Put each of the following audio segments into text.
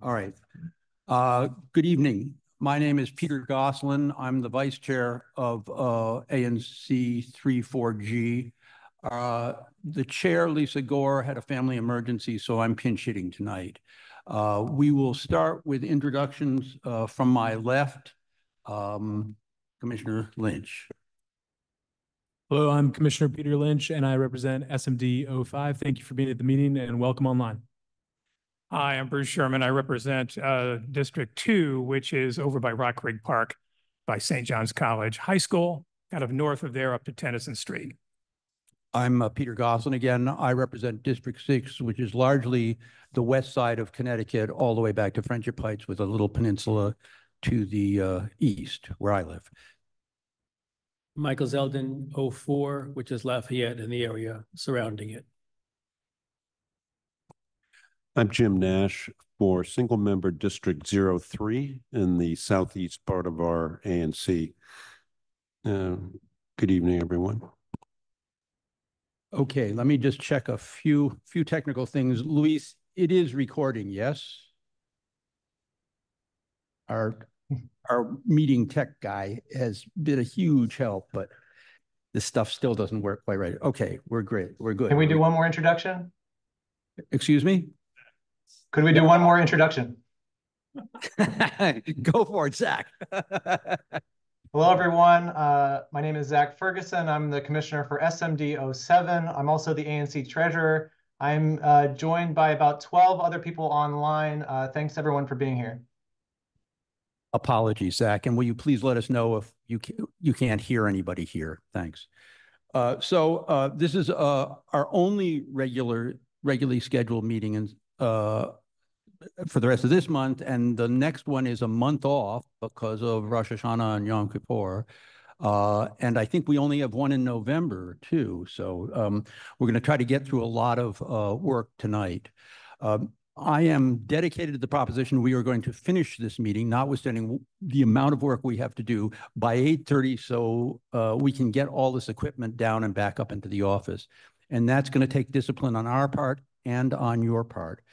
All right. Good evening. My name is Peter Gosselin. I'm the vice chair of ANC 34G. The chair, Lisa Gore, had a family emergency, so I'm pinch hitting tonight. We will start with introductions from my left. Commissioner Lynch. Hello, I'm Commissioner Peter Lynch, and I represent SMD 05. Thank you for being at the meeting, and welcome online. Hi, I'm Bruce Sherman. I represent District 2, which is over by Rock Creek Park by St. John's College High School, kind of north of there up to Tennyson Street. I'm Peter Gosselin again. I represent District 6, which is largely the west side of Connecticut, all the way back to Friendship Heights with a little peninsula to the east, where I live. Michael Zeldin, 04, which is Lafayette and the area surrounding it. I'm Jim Nash for single member District 03 in the southeast part of our ANC. Good evening, everyone. Okay, let me just check a few technical things. Luis, it is recording, yes? Our meeting tech guy has been a huge help, but this stuff still doesn't work quite right. Okay, we're great. We're good. Can we do one more introduction? Excuse me? Could we do one more introduction? Go for it, Zach. Hello, everyone. My name is Zach Ferguson. I'm the commissioner for SMD 07. I'm also the ANC treasurer. I'm joined by about 12 other people online. Thanks, everyone, for being here. Apologies, Zach. And will you please let us know if you can't hear anybody here? Thanks. So this is our only regularly scheduled meeting for the rest of this month, and the next one is a month off because of Rosh Hashanah and Yom Kippur. And I think we only have one in November, too. So we're going to try to get through a lot of work tonight. I am dedicated to the proposition we are going to finish this meeting, notwithstanding the amount of work we have to do, by 8:30 so we can get all this equipment down and back up into the office. And that's going to take discipline on our part and on your part.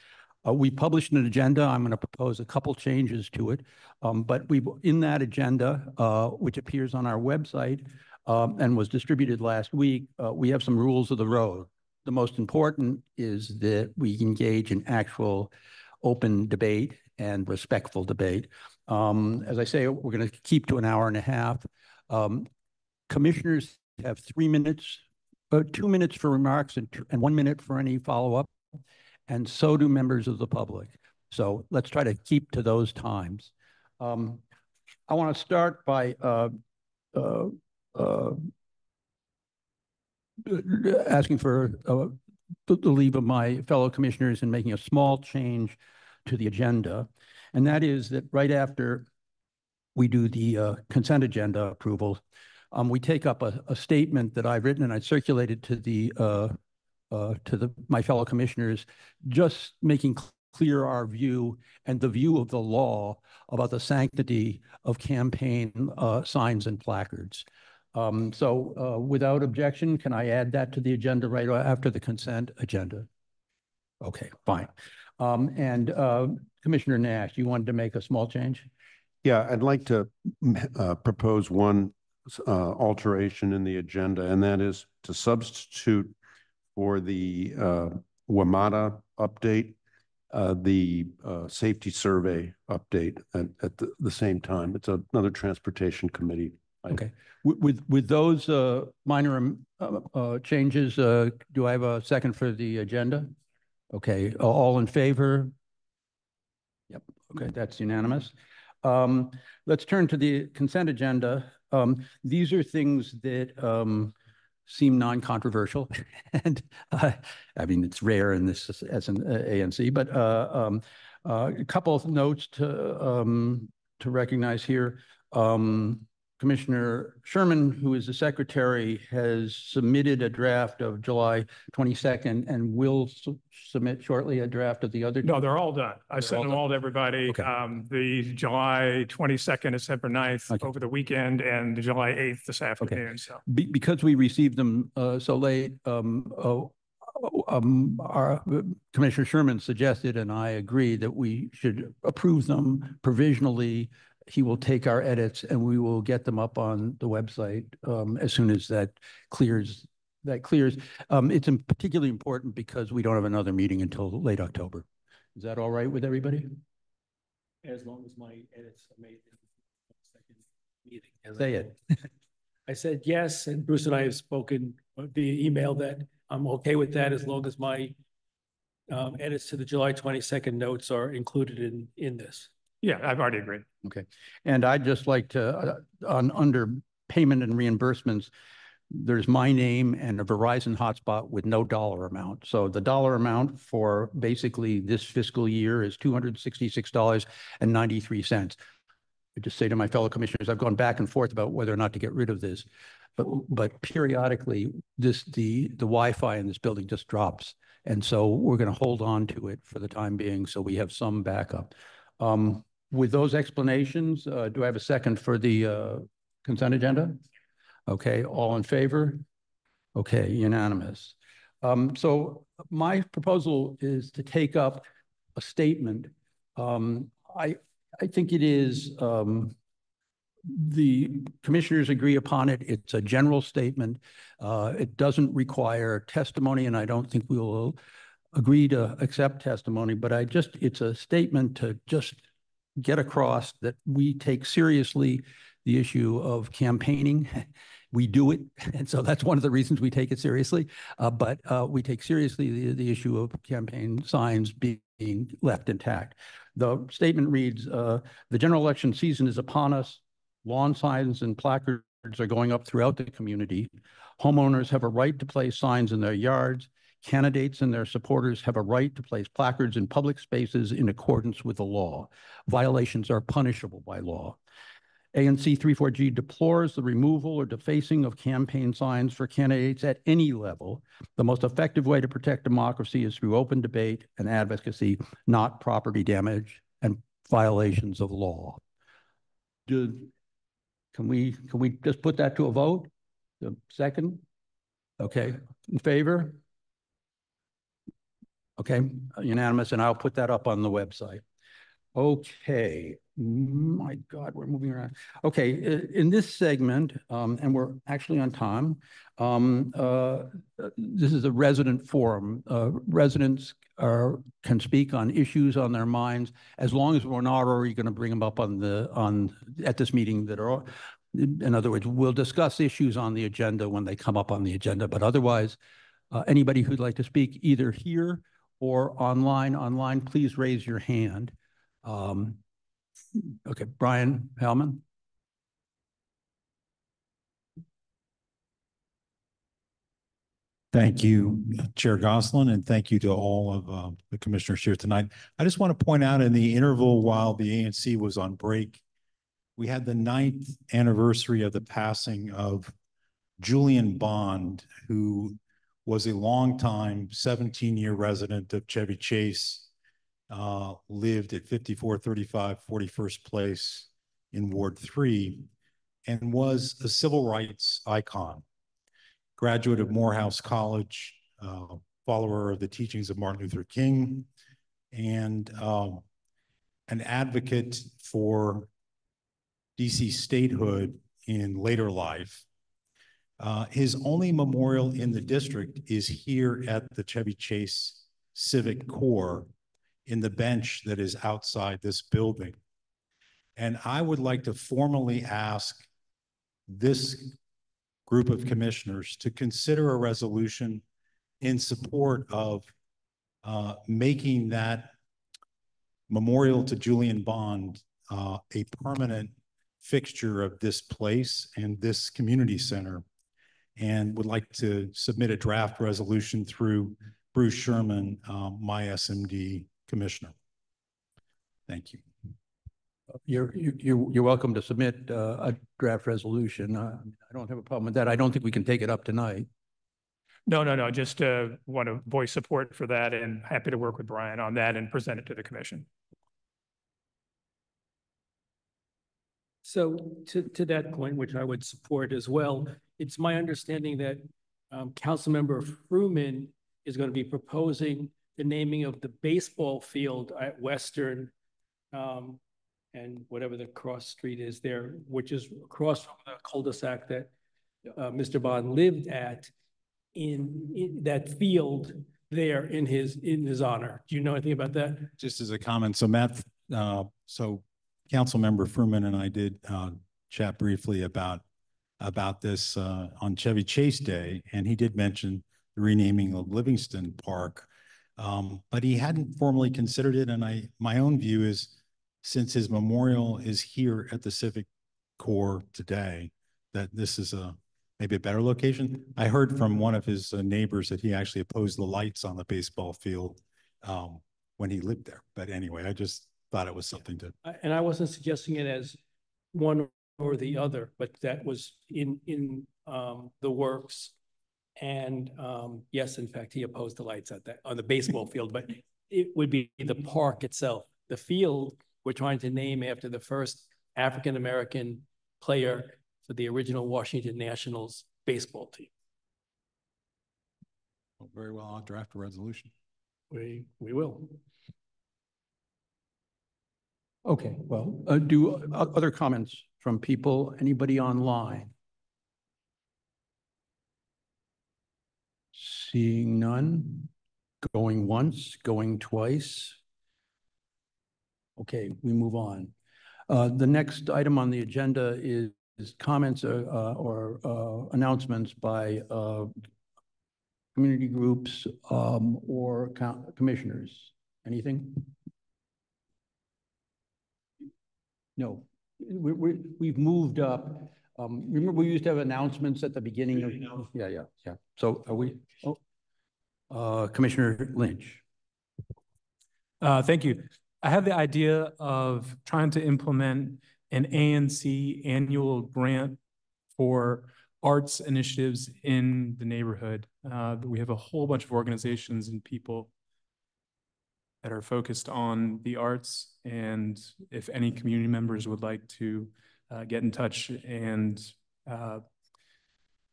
We published an agenda. I'm going to propose a couple changes to it. But in that agenda, which appears on our website and was distributed last week, we have some rules of the road. The most important is that we engage in actual open debate and respectful debate. As I say, we're going to keep to an hour and a half. Commissioners have 3 minutes, 2 minutes for remarks and 1 minute for any follow-up. And so do members of the public. So let's try to keep to those times. I want to start by asking for the leave of my fellow commissioners and making a small change to the agenda. And that is that right after we do the consent agenda approval, we take up a statement that I've written and I circulated to my fellow commissioners, just making clear our view and the view of the law about the sanctity of campaign signs and placards. So without objection, can I add that to the agenda right after the consent agenda? Okay, fine. And Commissioner Nash, you wanted to make a small change? Yeah, I'd like to propose one alteration in the agenda, and that is to substitute for the WMATA update, the safety survey update at the same time. It's another transportation committee item. Okay. With those minor changes, do I have a second for the agenda? Okay. All in favor? Yep. Okay, that's unanimous. Let's turn to the consent agenda. These are things that seem non-controversial, and I mean it's rare in this as an ANC, but a couple of notes to recognize here. Commissioner Sherman, who is the secretary, has submitted a draft of July 22nd and will submit shortly a draft of the other. No, they're all done. I sent them all to everybody. Okay. The July 22nd and December 9th okay. over the weekend, and the July 8th this afternoon. Okay. So because we received them so late, Commissioner Sherman suggested, and I agree, that we should approve them provisionally. He will take our edits and we will get them up on the website as soon as that clears. It's particularly important because we don't have another meeting until late October. Is that all right with everybody? As long as my edits are made in the second meeting. Say it. I said yes, and Bruce and I have spoken via email that I'm okay with that as long as my edits to the July 22nd notes are included in this. Yeah, I've already agreed. Okay. And I'd just like to, under payment and reimbursements, there's my name and a Verizon hotspot with no dollar amount. So the dollar amount for basically this fiscal year is $266.93. I just say to my fellow commissioners, I've gone back and forth about whether or not to get rid of this, but periodically the Wi-Fi in this building just drops. And so we're going to hold on to it for the time being so we have some backup. With those explanations, do I have a second for the consent agenda? Okay, all in favor? Okay, unanimous. So my proposal is to take up a statement. I think it is, the commissioners agree upon it. It's a general statement. It doesn't require testimony, and I don't think we will agree to accept testimony, but it's a statement to just get across that we take seriously the issue of campaigning. We do it, and so that's one of the reasons we take it seriously. But we take seriously the issue of campaign signs being left intact. The statement reads, the general election season is upon us. Lawn signs and placards are going up throughout the community. Homeowners have a right to place signs in their yards. Candidates and their supporters have a right to place placards in public spaces in accordance with the law. Violations are punishable by law. ANC 34G deplores the removal or defacing of campaign signs for candidates at any level. The most effective way to protect democracy is through open debate and advocacy, not property damage and violations of law. Can we just put that to a vote? The second? Okay, in favor? Okay, unanimous, and I'll put that up on the website. Okay, my God, we're moving around. Okay, in this segment, and we're actually on time, this is a resident forum. Residents can speak on issues on their minds as long as we're not already going to bring them up at this meeting that are, in other words, we'll discuss issues on the agenda when they come up on the agenda, but otherwise, anybody who'd like to speak either here or online, please raise your hand. Okay, Brian Hellman. Thank you, Chair Goslin, and thank you to all of the commissioners here tonight. I just want to point out in the interval while the ANC was on break, we had the 9th anniversary of the passing of Julian Bond, who was a longtime 17-year resident of Chevy Chase, lived at 5435 41st Place in Ward 3, and was a civil rights icon. Graduate of Morehouse College, follower of the teachings of Martin Luther King, and an advocate for DC statehood in later life. His only memorial in the district is here at the Chevy Chase Civic Core in the bench that is outside this building. And I would like to formally ask this group of commissioners to consider a resolution in support of making that memorial to Julian Bond a permanent fixture of this place and this community center, and would like to submit a draft resolution through Bruce Sherman, my SMD commissioner. Thank you. You're welcome to submit a draft resolution. I don't have a problem with that. I don't think we can take it up tonight. No. Just want to voice support for that, and happy to work with Brian on that and present it to the commission. So to that point, which I would support as well, it's my understanding that Councilmember Fruman is going to be proposing the naming of the baseball field at Western and whatever the cross street is there, which is across from the cul-de-sac that Mr. Bond lived at, in that field there in his honor. Do you know anything about that? Just as a comment, so Matt, so Councilmember Fruman and I did chat briefly about this on Chevy Chase Day, and he did mention the renaming of Livingston Park, but he hadn't formally considered it. And my own view is, since his memorial is here at the Civic Corps today, that this is maybe a better location. I heard from one of his neighbors that he actually opposed the lights on the baseball field when he lived there. But anyway, I just thought it was something to. And I wasn't suggesting it as one or the other, but that was in the works. And yes, in fact, he opposed the lights on the baseball field, but it would be the park itself. The field we're trying to name after the first African-American player for the original Washington Nationals baseball team. Well, very well, I'll draft a resolution. We will. Okay, well, do other comments from people, anybody online? Seeing none, going once, going twice. Okay, we move on. The next item on the agenda is comments or announcements by community groups or commissioners. Anything? No, we've moved up. Remember, we used to have announcements at the beginning of. Yeah. So are we? Oh, Commissioner Lynch. Thank you. I have the idea of trying to implement an ANC annual grant for arts initiatives in the neighborhood. We have a whole bunch of organizations and people that are focused on the arts. And if any community members would like to get in touch and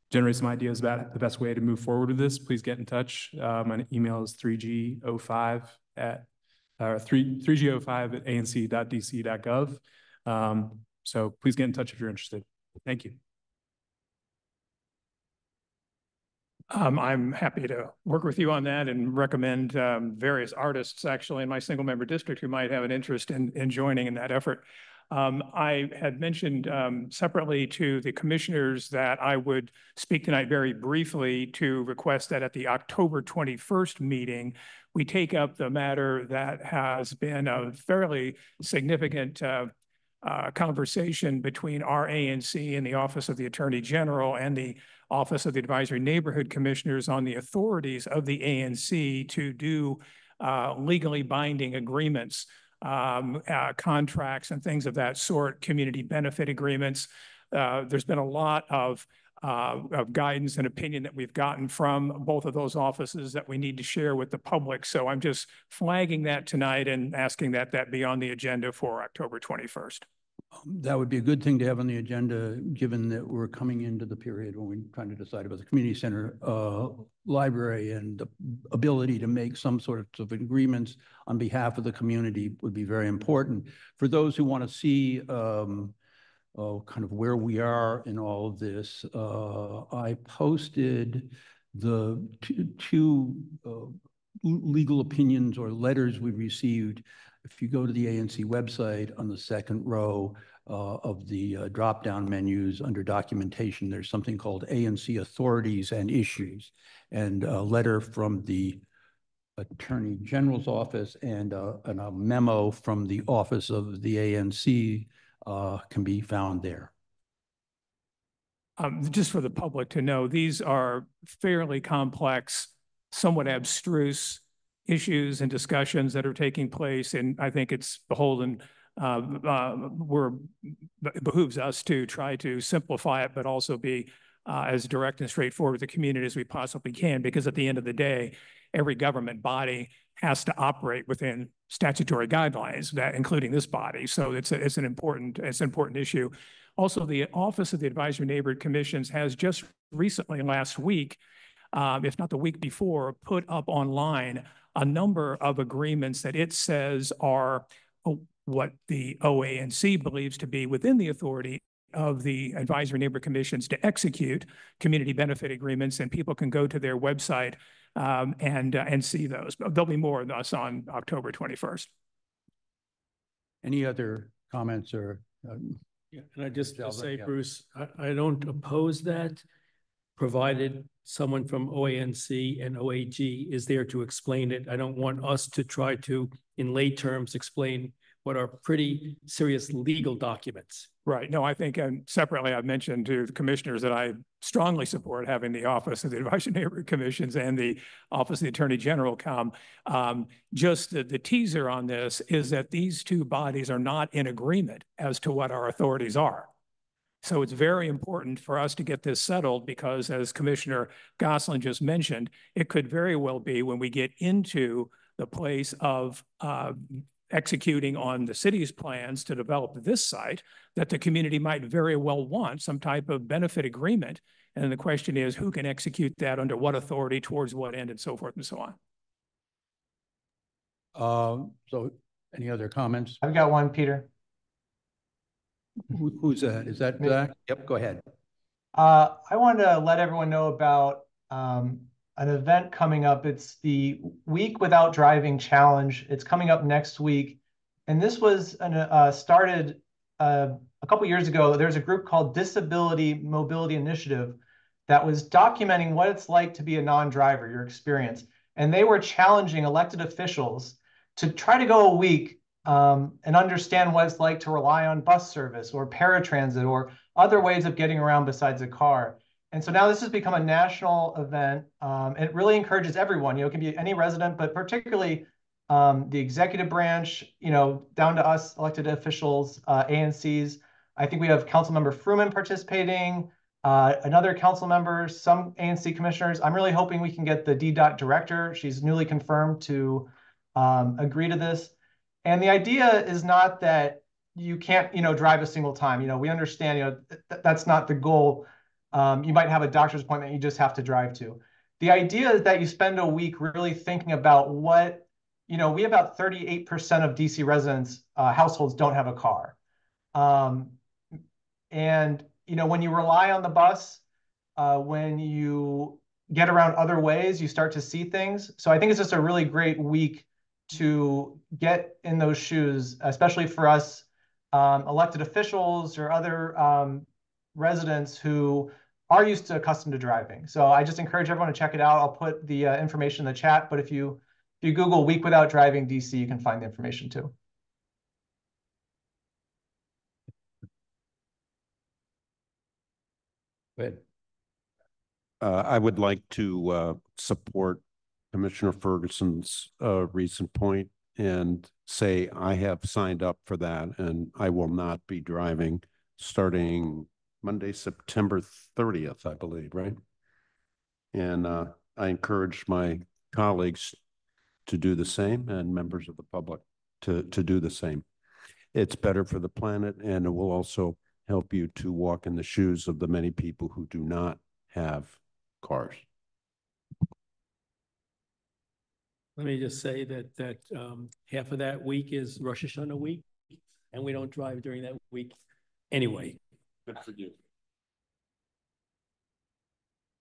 generate some ideas about the best way to move forward with this, please get in touch. My email is 3G05 at 3G05@anc.dc.gov. So please get in touch if you're interested. Thank you. I'm happy to work with you on that and recommend various artists actually in my single member district who might have an interest in joining in that effort. I had mentioned separately to the commissioners that I would speak tonight very briefly to request that at the October 21st meeting, we take up the matter that has been a fairly significant conversation between our ANC and the Office of the Attorney General and the Office of the Advisory Neighborhood Commissioners on the authorities of the ANC to do legally binding agreements, contracts and things of that sort, community benefit agreements. There's been a lot of guidance and opinion that we've gotten from both of those offices that we need to share with the public. So I'm just flagging that tonight and asking that that be on the agenda for October 21st. That would be a good thing to have on the agenda, given that we're coming into the period when we're trying to decide about the community center library, and the ability to make some sort of agreements on behalf of the community would be very important. For those who want to see kind of where we are in all of this, I posted the two legal opinions or letters we received. If you go to the ANC website, on the second row of the drop-down menus under documentation, there's something called ANC authorities and issues, and a letter from the Attorney General's office and a memo from the office of the ANC can be found there. Just for the public to know, these are fairly complex, somewhat abstruse issues and discussions that are taking place, and I think it's beholden, it behooves us to try to simplify it, but also be as direct and straightforward with the community as we possibly can, because at the end of the day, every government body has to operate within statutory guidelines, that including this body. So it's an important issue. Also, the Office of the Advisory Neighborhood Commissions has just recently, last week, if not the week before, put up online a number of agreements that it says are what the OANC believes to be within the authority of the advisory neighborhood commissions to execute community benefit agreements, and people can go to their website and see those. But there'll be more of us on October 21st. Any other comments or? Yeah, and I just Delva, say, yeah. Bruce, I don't oppose that, provided someone from OANC and OAG is there to explain it. I don't want us to try to, in lay terms, explain what are pretty serious legal documents. Right. No, I think, and separately, I've mentioned to the commissioners that I strongly support having the Office of the Advisory Neighborhood Commissions and the Office of the Attorney General come. Just the teaser on this is that these two bodies are not in agreement as to what our authorities are. So it's very important for us to get this settled because, as Commissioner Gosselin just mentioned, it could very well be when we get into the place of executing on the city's plans to develop this site, that the community might very well want some type of benefit agreement. And the question is, who can execute that under what authority, towards what end, and so forth and so on. So any other comments? I've got one, Peter. Who's that? Is that Zach? Yep, go ahead. I wanted to let everyone know about an event coming up. It's the Week Without Driving Challenge. It's coming up next week. And this was started a couple years ago. There's a group called Disability Mobility Initiative that was documenting what it's like to be a non-driver, your experience. And they were challenging elected officials to try to go a week and understand what it's like to rely on bus service or paratransit or other ways of getting around besides a car. And so now this has become a national event. It really encourages everyone. It can be any resident, but particularly the executive branch, down to us elected officials, ANCs. I think we have Councilmember Fruman participating, another council member, some ANC commissioners. I'm really hoping we can get the DDOT director. She's newly confirmed to agree to this. And the idea is not that you can't, drive a single time. We understand, that's not the goal. You might have a doctor's appointment you just have to drive to. The idea is that you spend a week really thinking about what, we about 38% of DC residents, households don't have a car. And, when you rely on the bus, when you get around other ways, you start to see things. So I think it's just a really great week to get in those shoes, especially for us elected officials or other residents who are accustomed to driving. So I just encourage everyone to check it out. I'll put the information in the chat, but if you Google Week Without Driving DC, you can find the information too. Go ahead. I would like to support Commissioner Ferguson's recent point and say I have signed up for that, and I will not be driving starting Monday, September 30th, I believe, right? And I encourage my colleagues to do the same and members of the public to do the same. It's better for the planet, and it will also help you to walk in the shoes of the many people who do not have cars. Let me just say that half of that week is Rosh Hashanah week, and we don't drive during that week anyway. Good for you.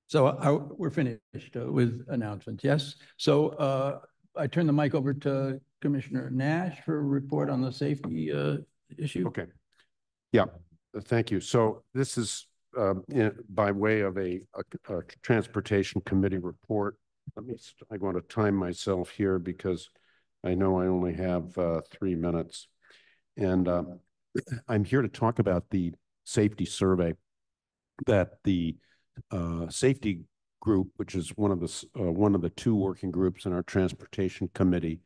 So we're finished with announcements, yes? So I turn the mic over to Commissioner Nash for a report on the safety issue. Okay. Yeah, thank you. So this is by way of a Transportation Committee report. I want to time myself here because I know I only have 3 minutes. And I'm here to talk about the safety survey that the safety group, which is one of the 2 working groups in our Transportation Committee,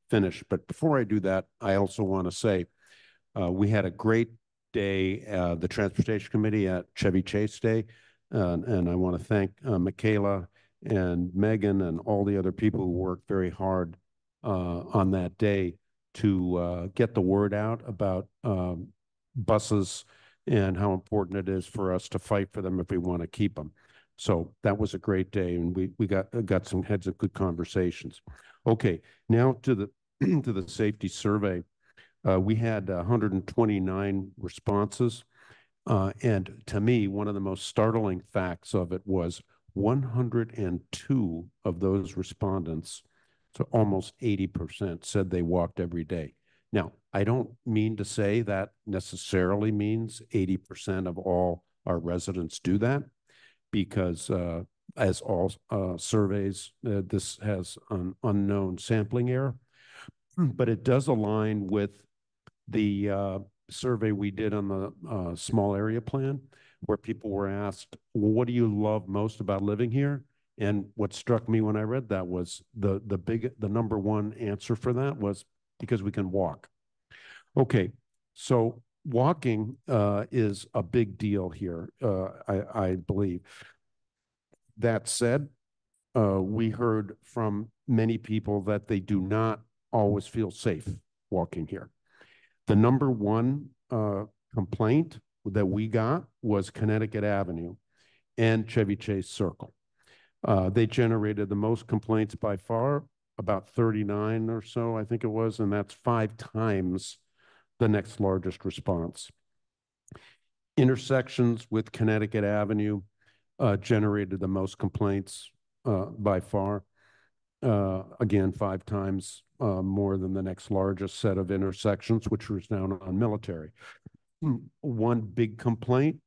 finished. But before I do that, I also want to say we had a great day, the Transportation Committee at Chevy Chase Day. And I want to thank Michaela and Megan and all the other people who worked very hard on that day to get the word out about buses and how important it is for us to fight for them if we want to keep them. So that was a great day, and we got some heads of good conversations. Okay, now to the to the safety survey. We had 129 responses. And to me, one of the most startling facts of it was 102 of those respondents, so almost 80%, said they walked every day. Now, I don't mean to say that necessarily means 80% of all our residents do that, because as all surveys, this has an unknown sampling error, but it does align with the survey we did on the small area plan, where people were asked, well, what do you love most about living here? And what struck me when I read that was the number one answer for that was because we can walk. Okay, so walking is a big deal here, I believe. That said, we heard from many people that they do not always feel safe walking here. The number one complaint that we got was Connecticut Avenue and Chevy Chase Circle. They generated the most complaints by far, about 39 or so, I think it was, and that's 5 times the next largest response. Intersections with Connecticut Avenue generated the most complaints by far. Again, 5 times more than the next largest set of intersections, which was down on Military. One big complaint,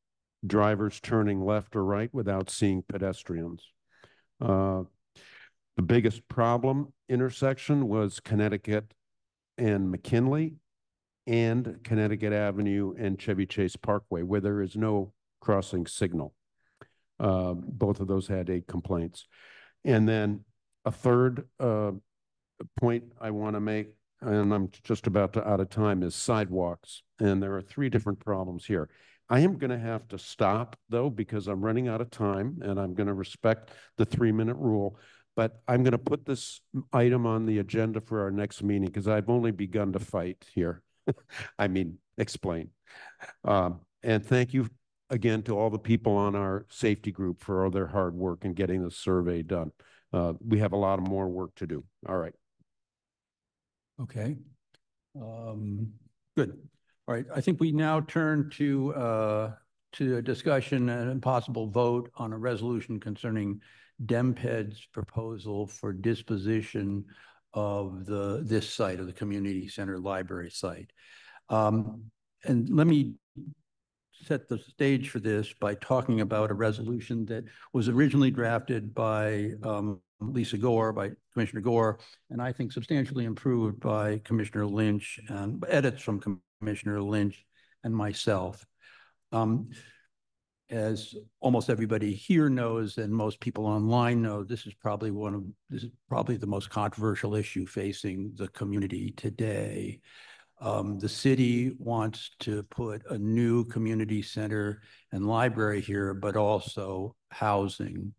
drivers turning left or right without seeing pedestrians. The biggest problem intersection was Connecticut and McKinley, and Connecticut Avenue and Chevy Chase Parkway, where there is no crossing signal. Both of those had 8 complaints. And then a third point I want to make, and I'm just about out of time, is sidewalks. And there are 3 different problems here. I am going to have to stop, though, because I'm running out of time, and I'm going to respect the 3-minute rule. But I'm going to put this item on the agenda for our next meeting, because I've only begun to fight here. I mean, explain. And thank you again to all the people on our safety group for all their hard work in getting the survey done. We have a lot of more work to do. All right. Okay. Good. All right. I think we now turn to a discussion and a possible vote on a resolution concerning DEMPED's proposal for disposition of this site, of the community center library site. And let me set the stage for this by talking about a resolution that was originally drafted by Lisa Gore, by Commissioner Gore, and I think substantially improved by Commissioner Lynch, and edits from Commissioner Lynch and myself. As almost everybody here knows, and most people online know, this is probably the most controversial issue facing the community today. The city wants to put a new community center and library here, but also housing.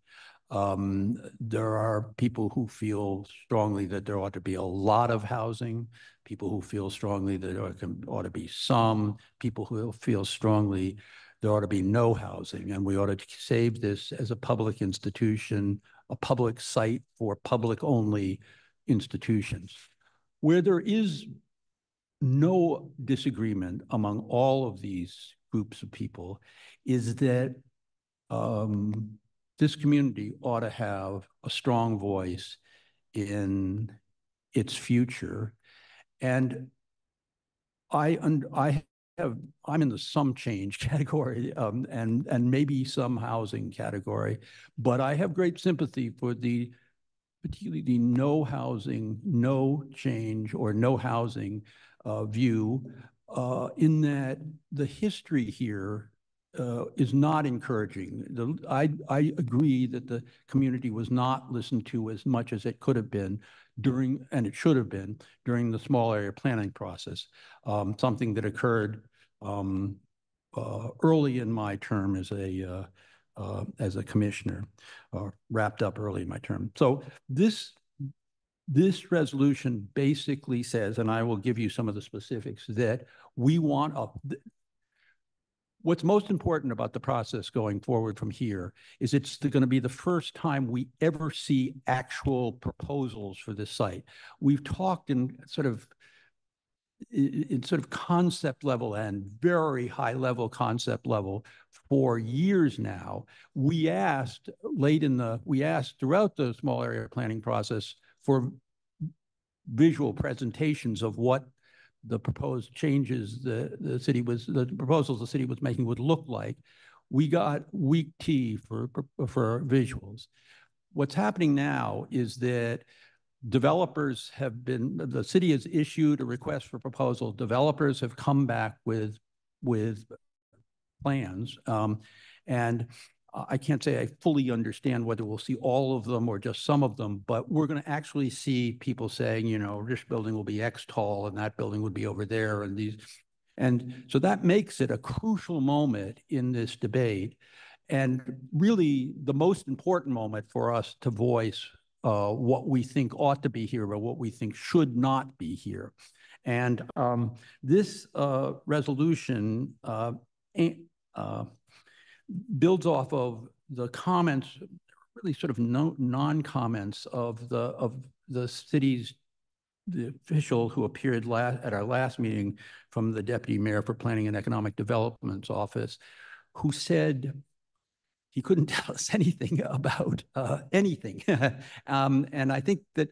There are people who feel strongly that there ought to be a lot of housing, people who feel strongly that there ought to be some, people who feel strongly there ought to be no housing, and we ought to save this as a public institution, a public site for public-only institutions. Where there is no disagreement among all of these groups of people is that this community ought to have a strong voice in its future. And I'm in the some change category and maybe some housing category, but I have great sympathy for particularly the no housing, no change, or no housing view, in that the history here is not encouraging. I agree that the community was not listened to as much as it could have been and it should have been during the small area planning process, something that occurred early in my term as a commissioner, wrapped up early in my term. So this resolution basically says, and I will give you some of the specifics, that we want What's most important about the process going forward from here is it's going to be the first time we ever see actual proposals for this site. We've talked in sort of concept level and very high level concept level for years now. We asked throughout the small area planning process for visual presentations of what the proposed changes the proposals the city was making would look like. We got weak tea for visuals. What's happening now is that the city has issued a request for proposal. Developers have come back with plans. And I can't say I fully understand whether we'll see all of them or just some of them, but we're going to actually see people saying, you know, this building will be X tall and that building would be over there. And so that makes it a crucial moment in this debate. And really the most important moment for us to voice what we think ought to be here or what we think should not be here. And this resolution builds off of the comments, really sort of non-comments of the city's the official who appeared at our last meeting from the Deputy Mayor for Planning and Economic Development's office, who said he couldn't tell us anything about anything. And I think that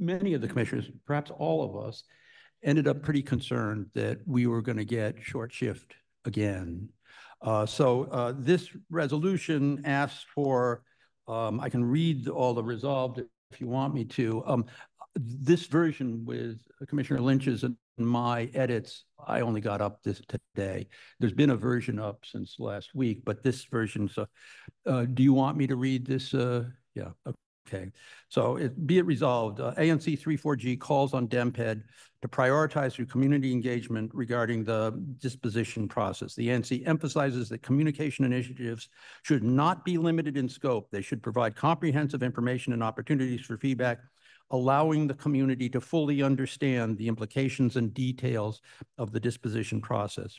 many of the commissioners, perhaps all of us, ended up pretty concerned that we were going to get short shift again. So this resolution asks for, I can read all the resolved if you want me to. This version with Commissioner Lynch's and my edits, I only got up this today. There's been a version up since last week, but this version, so do you want me to read this? Yeah, okay. So be it resolved, ANC 34G calls on DEMPED to prioritize through community engagement regarding the disposition process. The ANC emphasizes that communication initiatives should not be limited in scope. They should provide comprehensive information and opportunities for feedback, allowing the community to fully understand the implications and details of the disposition process.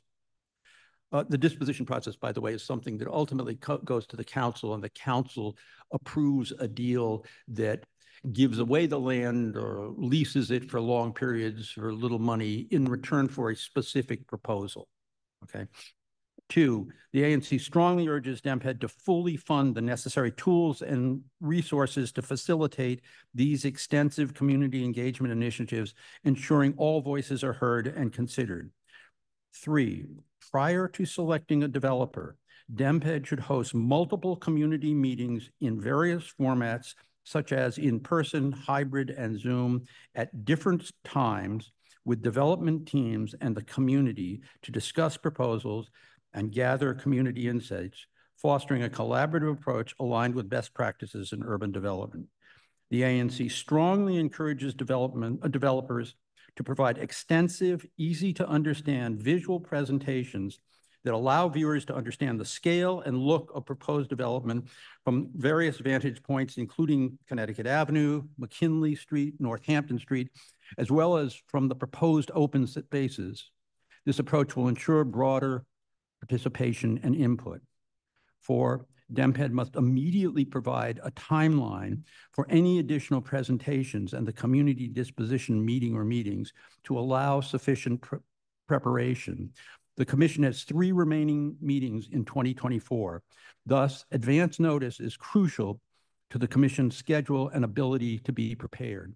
The disposition process, by the way, is something that ultimately goes to the council, and the council approves a deal that gives away the land or leases it for long periods for little money in return for a specific proposal, okay? 2, the ANC strongly urges DEMPED to fully fund the necessary tools and resources to facilitate these extensive community engagement initiatives, ensuring all voices are heard and considered. 3, prior to selecting a developer, DEMPED should host multiple community meetings in various formats, such as in-person, hybrid, and Zoom at different times with development teams and the community to discuss proposals and gather community insights, fostering a collaborative approach aligned with best practices in urban development. The ANC strongly encourages developers to provide extensive, easy-to-understand visual presentations that allow viewers to understand the scale and look of proposed development from various vantage points, including Connecticut Avenue, McKinley Street, Northampton Street, as well as from the proposed open spaces. This approach will ensure broader participation and input. 4, DEMPED must immediately provide a timeline for any additional presentations and the community disposition meeting or meetings to allow sufficient preparation. The commission has 3 remaining meetings in 2024. Thus, advance notice is crucial to the commission's schedule and ability to be prepared.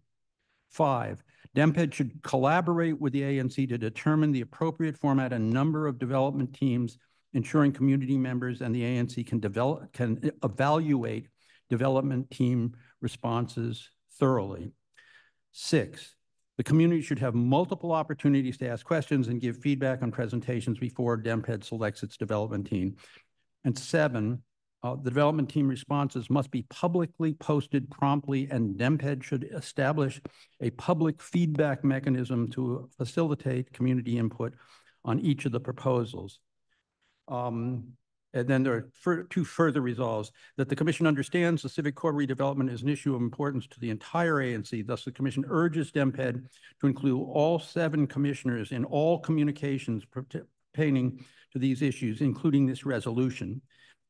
5, DEMPED should collaborate with the ANC to determine the appropriate format and number of development teams, ensuring community members and the ANC can evaluate development team responses thoroughly. 6, the community should have multiple opportunities to ask questions and give feedback on presentations before DEMPED selects its development team. And 7, the development team responses must be publicly posted promptly, and DEMPED should establish a public feedback mechanism to facilitate community input on each of the proposals. And then there are 2 further resolves: that the commission understands the civic core redevelopment is an issue of importance to the entire ANC. Thus, the commission urges DEMPED to include all 7 commissioners in all communications pertaining to these issues, including this resolution.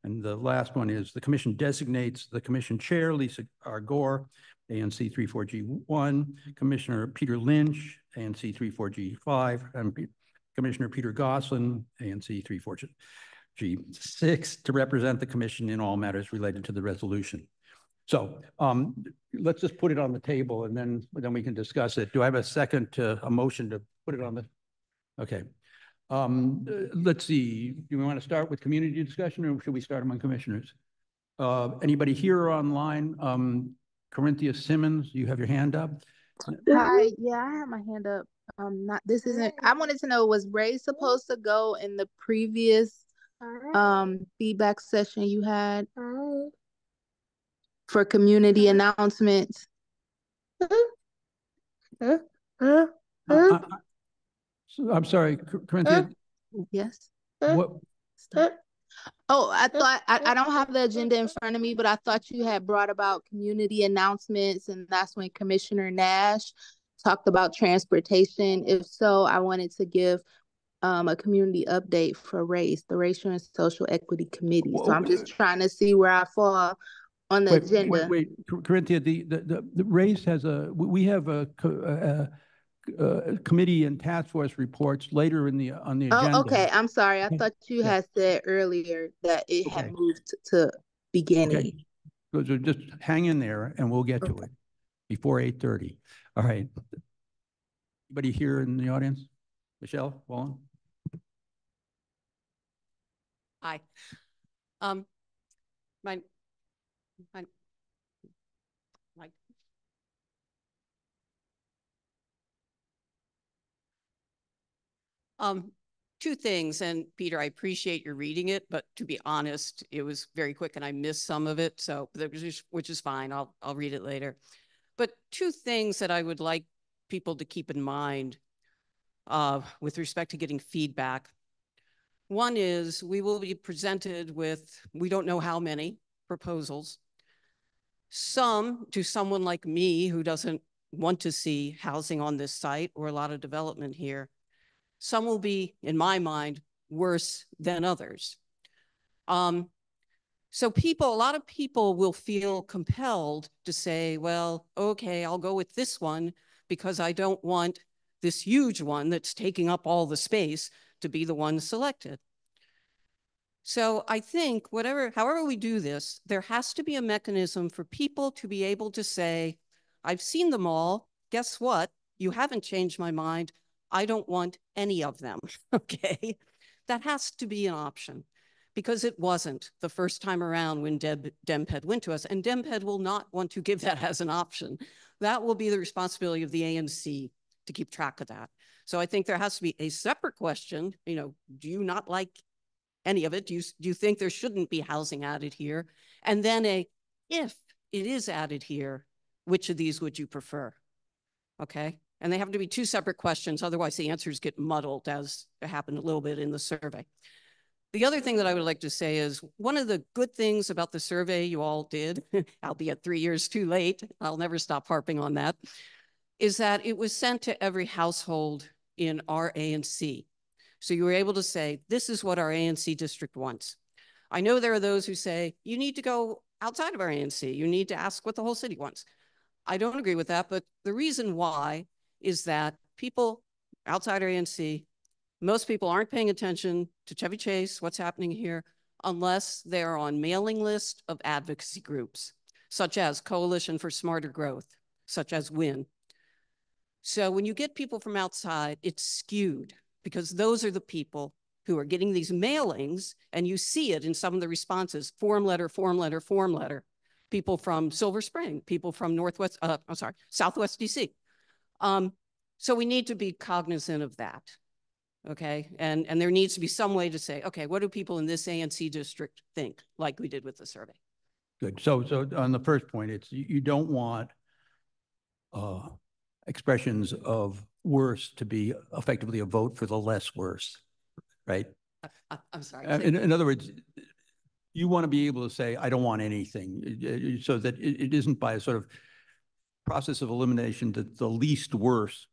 And the last one is the commission designates the commission chair, Lisa R. Gore, ANC 34G1, Commissioner Peter Lynch, ANC 34G5, and Commissioner Peter Goslin, ANC 34G6, to represent the commission in all matters related to the resolution. So let's just put it on the table and then we can discuss it. Do I have a second a motion to put it on the? Okay. Let's see. Do we want to start with community discussion or should we start among commissioners? Anybody here or online? Corinthia Simmons, you have your hand up. Hi, yeah, I have my hand up. This isn't, I wanted to know, was Ray supposed to go in the previous feedback session you had for community announcements? I'm sorry, Corinthia. Yes. What? Oh, I thought, I don't have the agenda in front of me, but I thought you had brought about community announcements, and that's when Commissioner Nash talked about transportation. If so, I wanted to give a community update for race, the Racial and Social Equity Committee. So I'm just trying to see where I fall on the agenda. Wait, Corinthia, the race has we have a committee and task force reports later on the agenda. Oh, okay. I'm sorry. I thought you had said earlier that it had moved to beginning. Okay. So just hang in there and we'll get to it before 8:30. All right. Anybody here in the audience? Michelle Wallen? Hi. My two things, and Peter, I appreciate your reading it, but to be honest, it was very quick and I missed some of it, so which is fine. I'll read it later. But two things that I would like people to keep in mind with respect to getting feedback. One is we will be presented with, we don't know how many proposals. Some to someone like me who doesn't want to see housing on this site or a lot of development here. Some will be, in my mind, worse than others. So a lot of people will feel compelled to say, well, okay, I'll go with this one because I don't want this huge one that's taking up all the space to be the one selected. So I think however we do this, there has to be a mechanism for people to be able to say, I've seen them all. Guess what? You haven't changed my mind. I don't want any of them, okay? That has to be an option because it wasn't the first time around when DemPed went to us, and DemPed will not want to give that as an option. That will be the responsibility of the ANC to keep track of that. So I think there has to be a separate question, do you not like any of it? Do you think there shouldn't be housing added here? And then if it is added here, which of these would you prefer? Okay. And they have to be two separate questions. Otherwise, the answers get muddled, as happened a little bit in the survey. The other thing that I would like to say is one of the good things about the survey you all did, albeit 3 years too late, I'll never stop harping on that, is that it was sent to every household in our ANC. So you were able to say, this is what our ANC district wants. I know there are those who say, you need to go outside of our ANC. You need to ask what the whole city wants. I don't agree with that, but the reason why is that people outside our ANC, most people aren't paying attention to Chevy Chase, what's happening here, unless they're on mailing list of advocacy groups, such as Coalition for Smarter Growth, such as WIN. So when you get people from outside, it's skewed because those are the people who are getting these mailings, and you see it in some of the responses, form letter, form letter, form letter. People from Silver Spring, people from Southwest DC. So we need to be cognizant of that, okay? And there needs to be some way to say, okay, what do people in this ANC district think, like we did with the survey? Good. So on the first point, it's you don't want expressions of worse to be effectively a vote for the less worse, right? I'm sorry. In other words, you want to be able to say, I don't want anything, so that it isn't by a sort of process of elimination that the least worst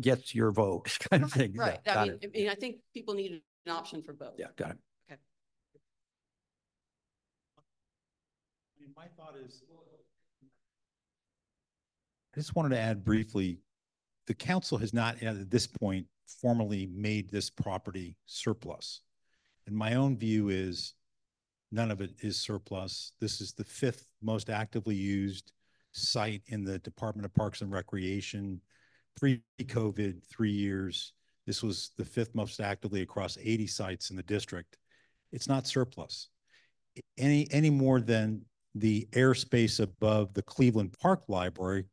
gets your vote kind of thing. Right. I mean, I think people need an option for both. Yeah, got it. Okay. My thought is, I just wanted to add briefly, the council has not at this point formally made this property surplus. And my own view is none of it is surplus. This is the 5th most actively used site in the Department of Parks and Recreation. Pre-COVID, 3 years. This was the 5th most actively across 80 sites in the district. It's not surplus any more than the airspace above the Cleveland Park Library,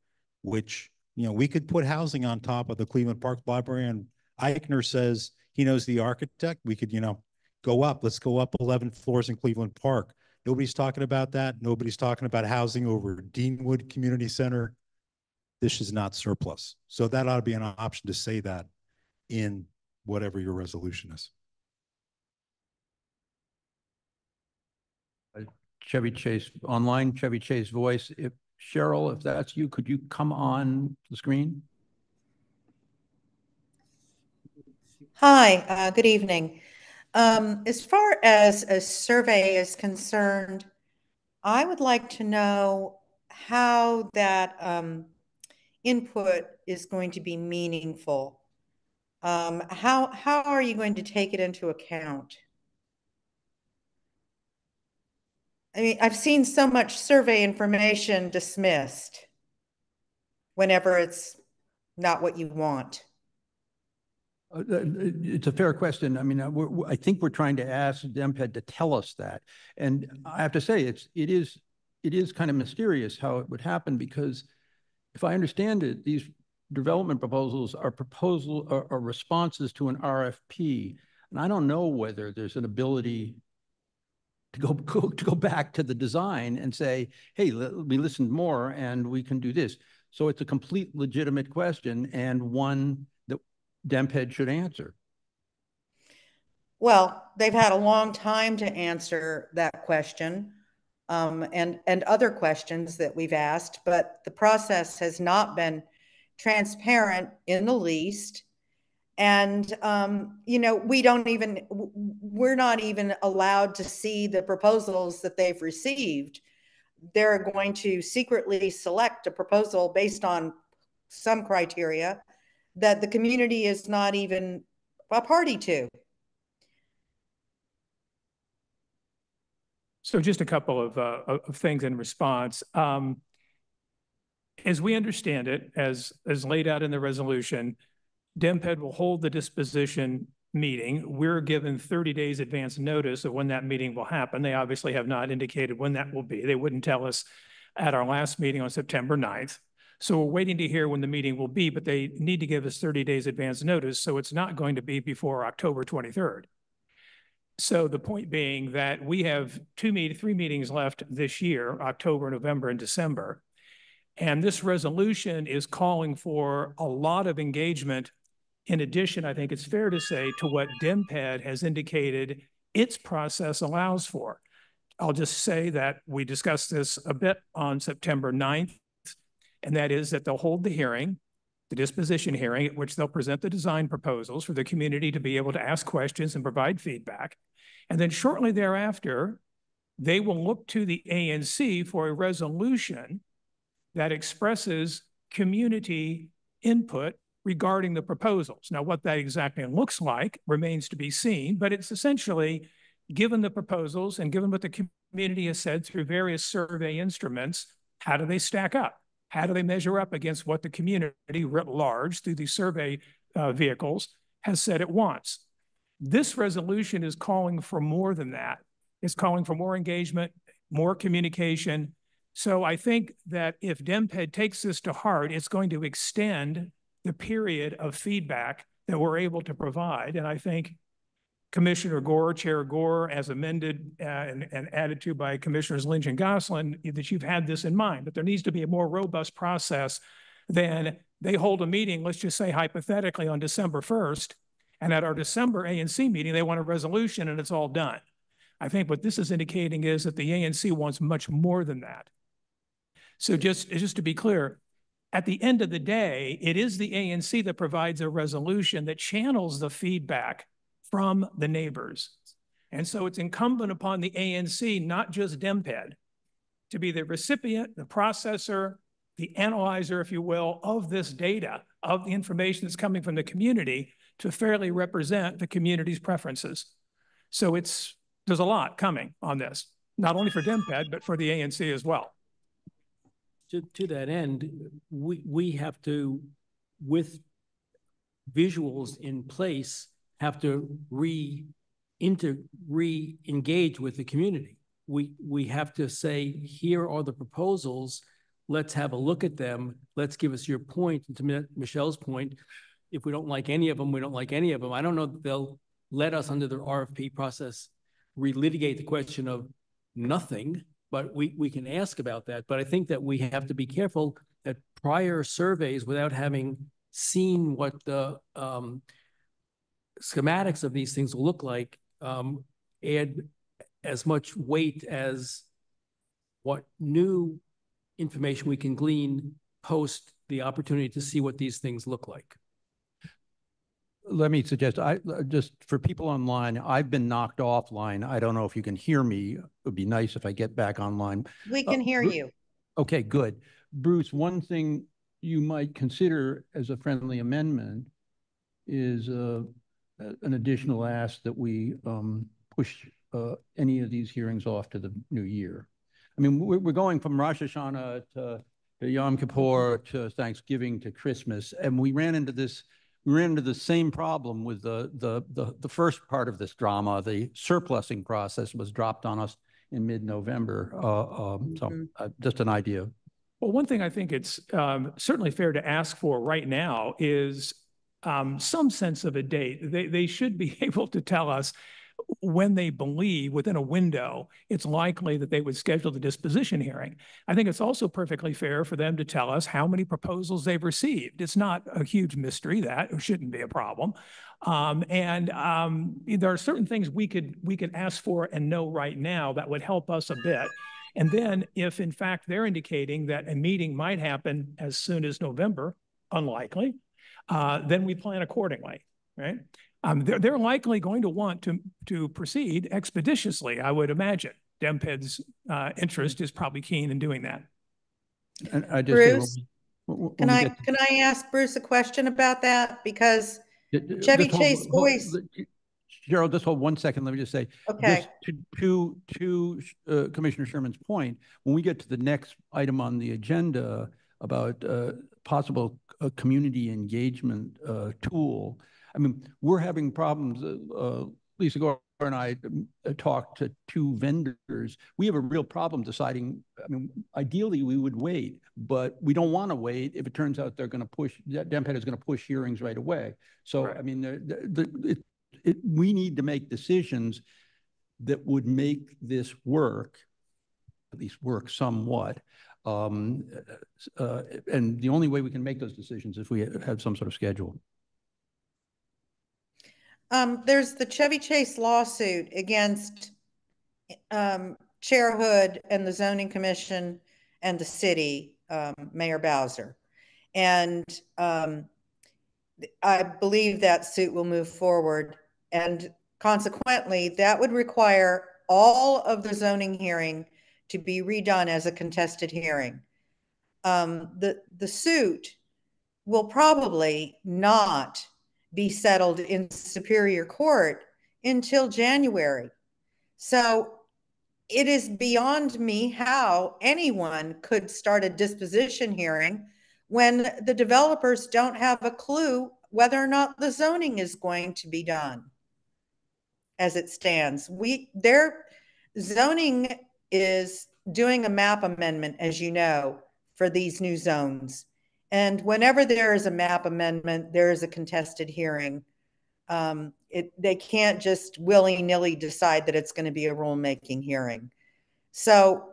which, you know, we could put housing on top of the Cleveland Park Library, and Eichner says he knows the architect. We could, you know, go up. Let's go up 11 floors in Cleveland Park. Nobody's talking about that. Nobody's talking about housing over Deanwood Community Center. This is not surplus. So that ought to be an option to say that in whatever your resolution is. Chevy Chase online, Chevy Chase voice. If Cheryl, if that's you, could you come on the screen? Hi, good evening. As far as a survey is concerned, I would like to know how that input is going to be meaningful. How are you going to take it into account? I mean, I've seen so much survey information dismissed whenever it's not what you want. It's a fair question. I mean, I think we're trying to ask DEMPED to tell us that. And I have to say, it is kind of mysterious how it would happen, because if I understand it, these development proposals are responses to an RFP. And I don't know whether there's an ability to go back to the design and say, hey, we listened more and we can do this. So it's a complete legitimate question, and one that DEMPED should answer. Well, they've had a long time to answer that question, and other questions that we've asked, but the process has not been transparent in the least. And, you know, we're not even allowed to see the proposals that they've received. They're going to secretly select a proposal based on some criteria that the community is not even a party to. So just a couple of things in response. As we understand it, as laid out in the resolution, DEMPED will hold the disposition meeting. We're given 30 days advance notice of when that meeting will happen. They obviously have not indicated when that will be. They wouldn't tell us at our last meeting on September 9th. So we're waiting to hear when the meeting will be, but they need to give us 30 days advance notice. So it's not going to be before October 23rd. So the point being that we have 3 meetings left this year, October, November, and December. And this resolution is calling for a lot of engagement. In addition, I think it's fair to say, to what DEMPED has indicated its process allows for. I'll just say that we discussed this a bit on September 9th, and that is that they'll hold the hearing, the disposition hearing, at which they'll present the design proposals for the community to be able to ask questions and provide feedback. And then shortly thereafter, they will look to the ANC for a resolution that expresses community input regarding the proposals. Now, what that exactly looks like remains to be seen, but it's essentially, given the proposals and given what the community has said through various survey instruments, how do they stack up? How do they measure up against what the community writ large through these survey vehicles has said it wants? This resolution is calling for more than that. It's calling for more engagement, more communication. So I think that if DEMPED takes this to heart, it's going to extend the period of feedback that we're able to provide. And I think Commissioner Gore, Chair Gore, as amended and added to by Commissioners Lynch and Goslin, that you've had this in mind, but there needs to be a more robust process than they hold a meeting, let's just say hypothetically on December 1st, and at our December ANC meeting, they want a resolution and it's all done. I think what this is indicating is that the ANC wants much more than that. So just to be clear, at the end of the day, it is the ANC that provides a resolution that channels the feedback from the neighbors. And so it's incumbent upon the ANC, not just DEMPED, to be the recipient, the processor, the analyzer, if you will, of this data, of the information that's coming from the community to fairly represent the community's preferences. So there's a lot coming on this, not only for DEMPED, but for the ANC as well. To that end, we have to, with visuals in place, have to re-engage with the community. We have to say, here are the proposals. Let's have a look at them. Let's give us your point. And to Michelle's point, if we don't like any of them, we don't like any of them. I don't know that they'll let us under the RFP process relitigate the question of nothing, but we can ask about that. But I think that we have to be careful that prior surveys, without having seen what the schematics of these things will look like, add as much weight as what new information we can glean post the opportunity to see what these things look like. Let me suggest, just for people online, I've been knocked offline. I don't know if you can hear me. It would be nice if I get back online. We can hear you. Okay, good. Bruce, one thing you might consider as a friendly amendment is an additional ask that we push any of these hearings off to the new year. I mean, we're going from Rosh Hashanah to Yom Kippur to Thanksgiving to Christmas, and we ran into the same problem with the first part of this drama. The surplusing process was dropped on us in mid-November. Just an idea. Well, one thing I think it's certainly fair to ask for right now is some sense of a date. They should be able to tell us when they believe within a window it's likely that they would schedule the disposition hearing. I think it's also perfectly fair for them to tell us how many proposals they've received. It's not a huge mystery. That shouldn't be a problem. There are certain things we could ask for and know right now that would help us a bit. And then if in fact they're indicating that a meeting might happen as soon as November, unlikely, then we plan accordingly, right? They're likely going to want to proceed expeditiously, I would imagine. DEMPED's interest is probably keen in doing that. And I just Bruce, can I ask Bruce a question about that? Because Chevy Chase Boyce. Cheryl, just hold 1 second. Let me just say, okay. To Commissioner Sherman's point, when we get to the next item on the agenda about possible community engagement tool, I mean, we're having problems. Lisa Gore and I talked to 2 vendors. We have a real problem deciding. I mean, ideally we would wait, but we don't want to wait if it turns out they're going to push. DEMPED is going to push hearings right away. So right. I mean, we need to make decisions that would make this work, at least work somewhat. And the only way we can make those decisions is if we have some sort of schedule. There's the Chevy Chase lawsuit against Chair Hood and the Zoning Commission and the city, Mayor Bowser. And I believe that suit will move forward. And consequently, that would require all of the zoning hearing to be redone as a contested hearing. The suit will probably not be settled in Superior Court until January. So it is beyond me how anyone could start a disposition hearing when the developers don't have a clue whether or not the zoning is going to be done as it stands. Their zoning is doing a map amendment, as you know, for these new zones. And whenever there is a map amendment, there is a contested hearing. They can't just willy-nilly decide that it's going to be a rulemaking hearing. So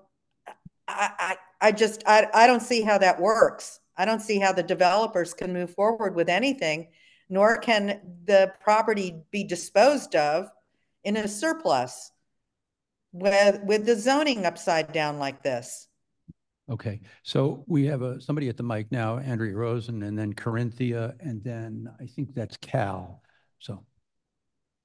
I don't see how that works. I don't see how the developers can move forward with anything, nor can the property be disposed of in a surplus with the zoning upside down like this. Okay, so we have somebody at the mic now, Andrea Rosen, and then Corinthia, and then I think that's Cal. So,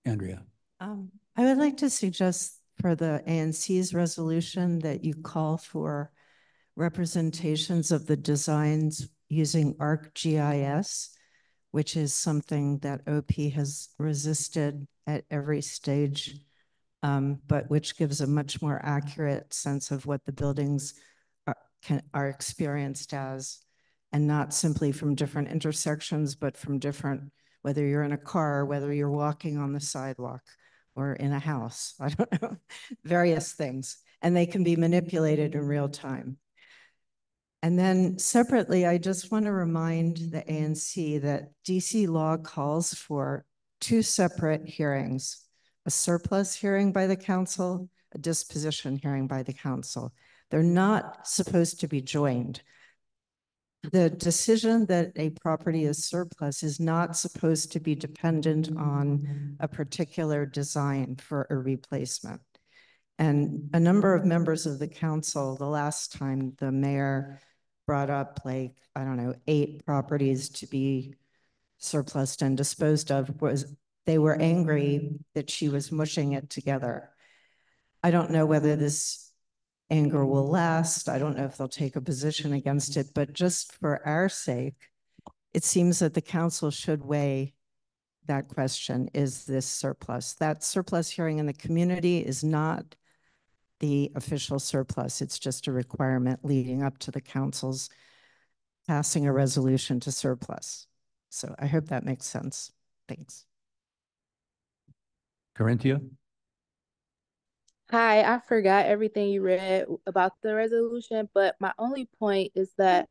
Andrea. I would like to suggest for the ANC's resolution that you call for representations of the designs using ArcGIS, which is something that OP has resisted at every stage, but which gives a much more accurate sense of what the buildings are experienced as, and not simply from different intersections, but from different, whether you're in a car, whether you're walking on the sidewalk or in a house, I don't know, various things. And they can be manipulated in real time. And then separately, I just want to remind the ANC that DC law calls for 2 separate hearings, a surplus hearing by the council, a disposition hearing by the council. They're not supposed to be joined. The decision that a property is surplus is not supposed to be dependent on a particular design for a replacement. And a number of members of the council, the last time the mayor brought up, like, I don't know, 8 properties to be surplused and disposed of, was they were angry that she was mushing it together. I don't know whether this anger will last. I don't know if they'll take a position against it, but just for our sake, it seems that the council should weigh that question. Is this surplus? That surplus hearing in the community is not the official surplus. It's just a requirement leading up to the council's passing a resolution to surplus. So I hope that makes sense. Thanks. Corinthia? Hi, I forgot everything you read about the resolution, but my only point is that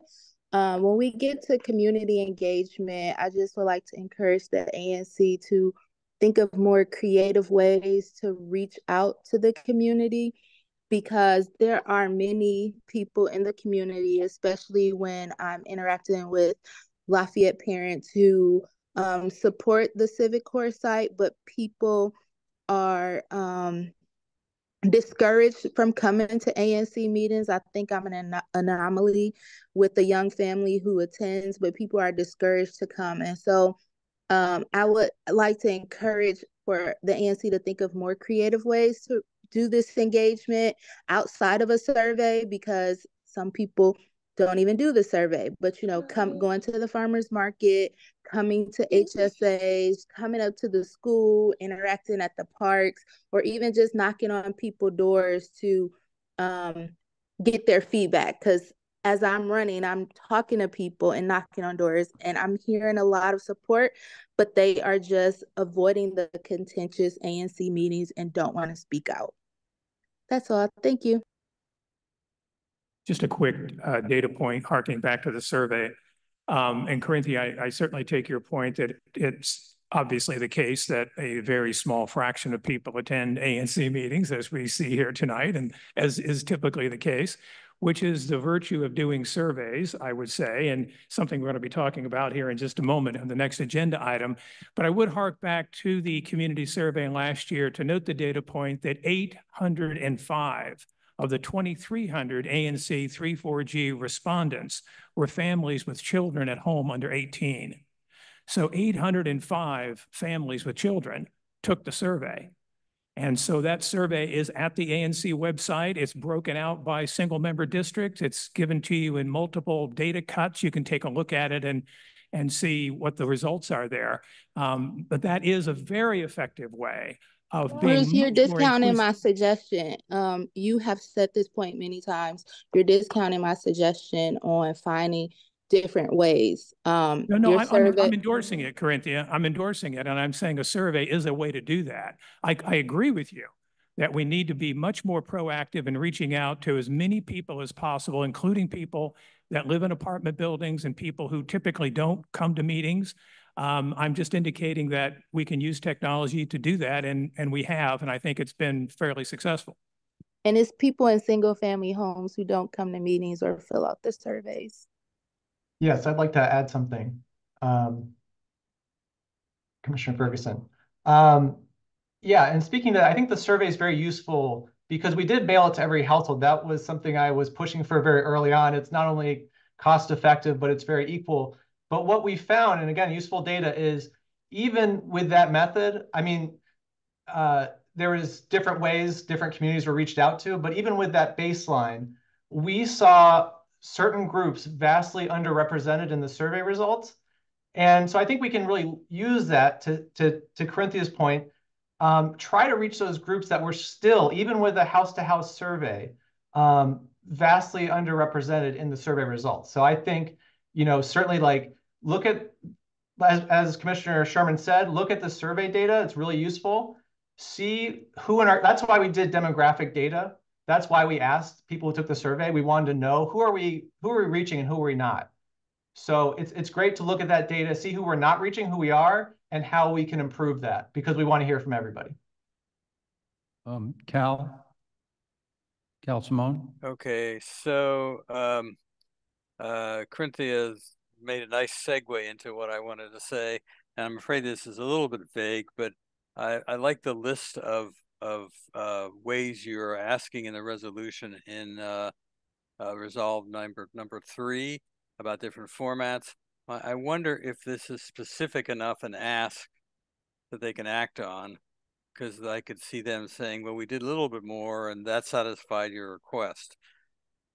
when we get to community engagement, I just would like to encourage the ANC to think of more creative ways to reach out to the community, because there are many people in the community, especially when I'm interacting with Lafayette parents who support the Civic Core site, but people are discouraged from coming to ANC meetings. I think I'm an anomaly with a young family who attends, but people are discouraged to come. And so I would like to encourage for the ANC to think of more creative ways to do this engagement outside of a survey, because some people don't even do the survey, but going to the farmers market, coming to HSAs, coming up to the school, interacting at the parks, or even just knocking on people's doors to get their feedback. Because as I'm running, I'm talking to people and knocking on doors, and I'm hearing a lot of support, but they are just avoiding the contentious ANC meetings and don't want to speak out. That's all. Thank you. Just a quick data point, harking back to the survey. And Corinthia, I certainly take your point that it's obviously the case that a very small fraction of people attend ANC meetings, as we see here tonight, and as is typically the case, which is the virtue of doing surveys, I would say, and something we're going to be talking about here in just a moment on the next agenda item. But I would hark back to the community survey last year to note the data point that 805 of the 2,300 ANC 3-4G respondents were families with children at home under 18. So 805 families with children took the survey. And so that survey is at the ANC website. It's broken out by single member district. It's given to you in multiple data cuts. You can take a look at it and see what the results are there. But that is a very effective way of being Bruce, you're much more discounting my inclusive. suggestion. You have said this point many times. You're discounting my suggestion on finding different ways. No, Your I'm survey. endorsing it, Corinthia. I'm endorsing it, and I'm saying a survey is a way to do that. I agree with you that we need to be much more proactive in reaching out to as many people as possible, including people that live in apartment buildings and people who typically don't come to meetings. I'm just indicating that we can use technology to do that, and we have, and I think it's been fairly successful. And it's people in single family homes who don't come to meetings or fill out the surveys. Yes, I'd like to add something, Commissioner Ferguson. Yeah, and speaking to that, I think the survey is very useful because we did mail it to every household. That was something I was pushing for very early on. It's not only cost effective, but it's very equal. But what we found, and again, useful data, is even with that method, I mean, there was different ways different communities were reached out to, but even with that baseline, we saw certain groups vastly underrepresented in the survey results. And so I think we can really use that to Corinthia's point, try to reach those groups that were still, even with a house-to-house survey, vastly underrepresented in the survey results. So I think, certainly like look at, as Commissioner Sherman said, look at the survey data. It's really useful. See who that's why we did demographic data. That's why we asked people who took the survey. We wanted to know who are we reaching and who are we not. So it's great to look at that data, see who we're not reaching, who we are, and how we can improve that, because we want to hear from everybody. Cal Simone. Okay, so Corinthia's made a nice segue into what I wanted to say, and I'm afraid this is a little bit vague, but I like the list of ways you're asking in the resolution in resolve number 3 about different formats. I wonder if this is specific enough an ask that they can act on, because I could see them saying, well, we did a little bit more and that satisfied your request.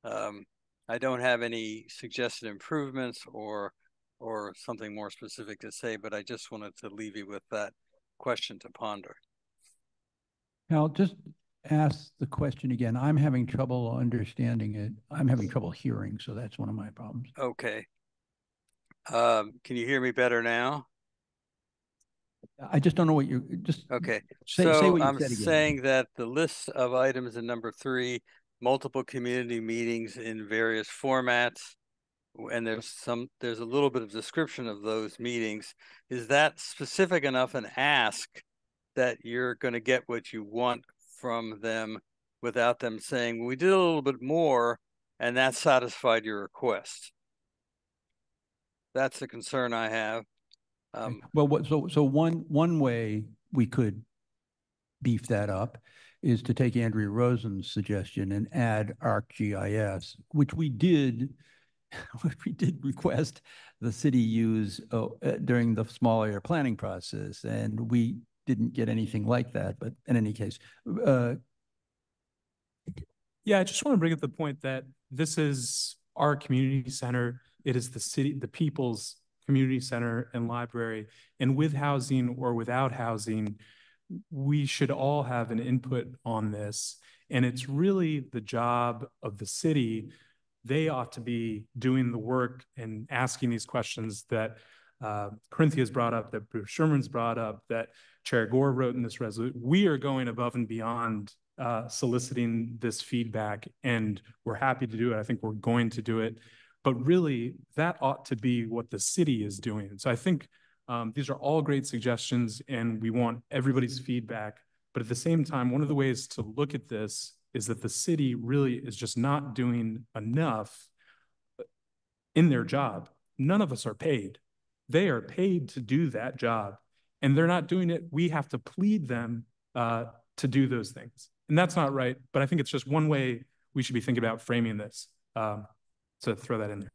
I don't have any suggested improvements or something more specific to say, but I just wanted to leave you with that question to ponder. Now, just ask the question again. I'm having trouble understanding it. I'm having trouble hearing, so that's one of my problems. Okay. Can you hear me better now? I just don't know what you're just. Okay. Say what you I'm said again. saying that the list of items in number 3, multiple community meetings in various formats, and there's a little bit of description of those meetings. Is that specific enough an ask that you're going to get what you want from them without them saying, we did a little bit more and that satisfied your request? That's the concern I have. Well, so one way we could beef that up is to take Andrea Rosen's suggestion and add ArcGIS, which we did request the city use during the small area planning process, and we didn't get anything like that. But in any case, yeah, I just want to bring up the point that this is our community center. It is the people's community center and library. And with housing or without housing, we should all have an input on this. And it's really the job of the city. They ought to be doing the work and asking these questions that Corinthea's brought up, that Bruce Sherman's brought up, that Chair Gore wrote in this resolution. We are going above and beyond soliciting this feedback, and we're happy to do it. I think we're going to do it. But really, that ought to be what the city is doing. So I think these are all great suggestions, and we want everybody's feedback. But at the same time, one of the ways to look at this is that the city really is just not doing enough in their job. None of us are paid. They are paid to do that job, and they're not doing it. We have to plead them to do those things. And that's not right, but I think it's just one way we should be thinking about framing this. So throw that in there.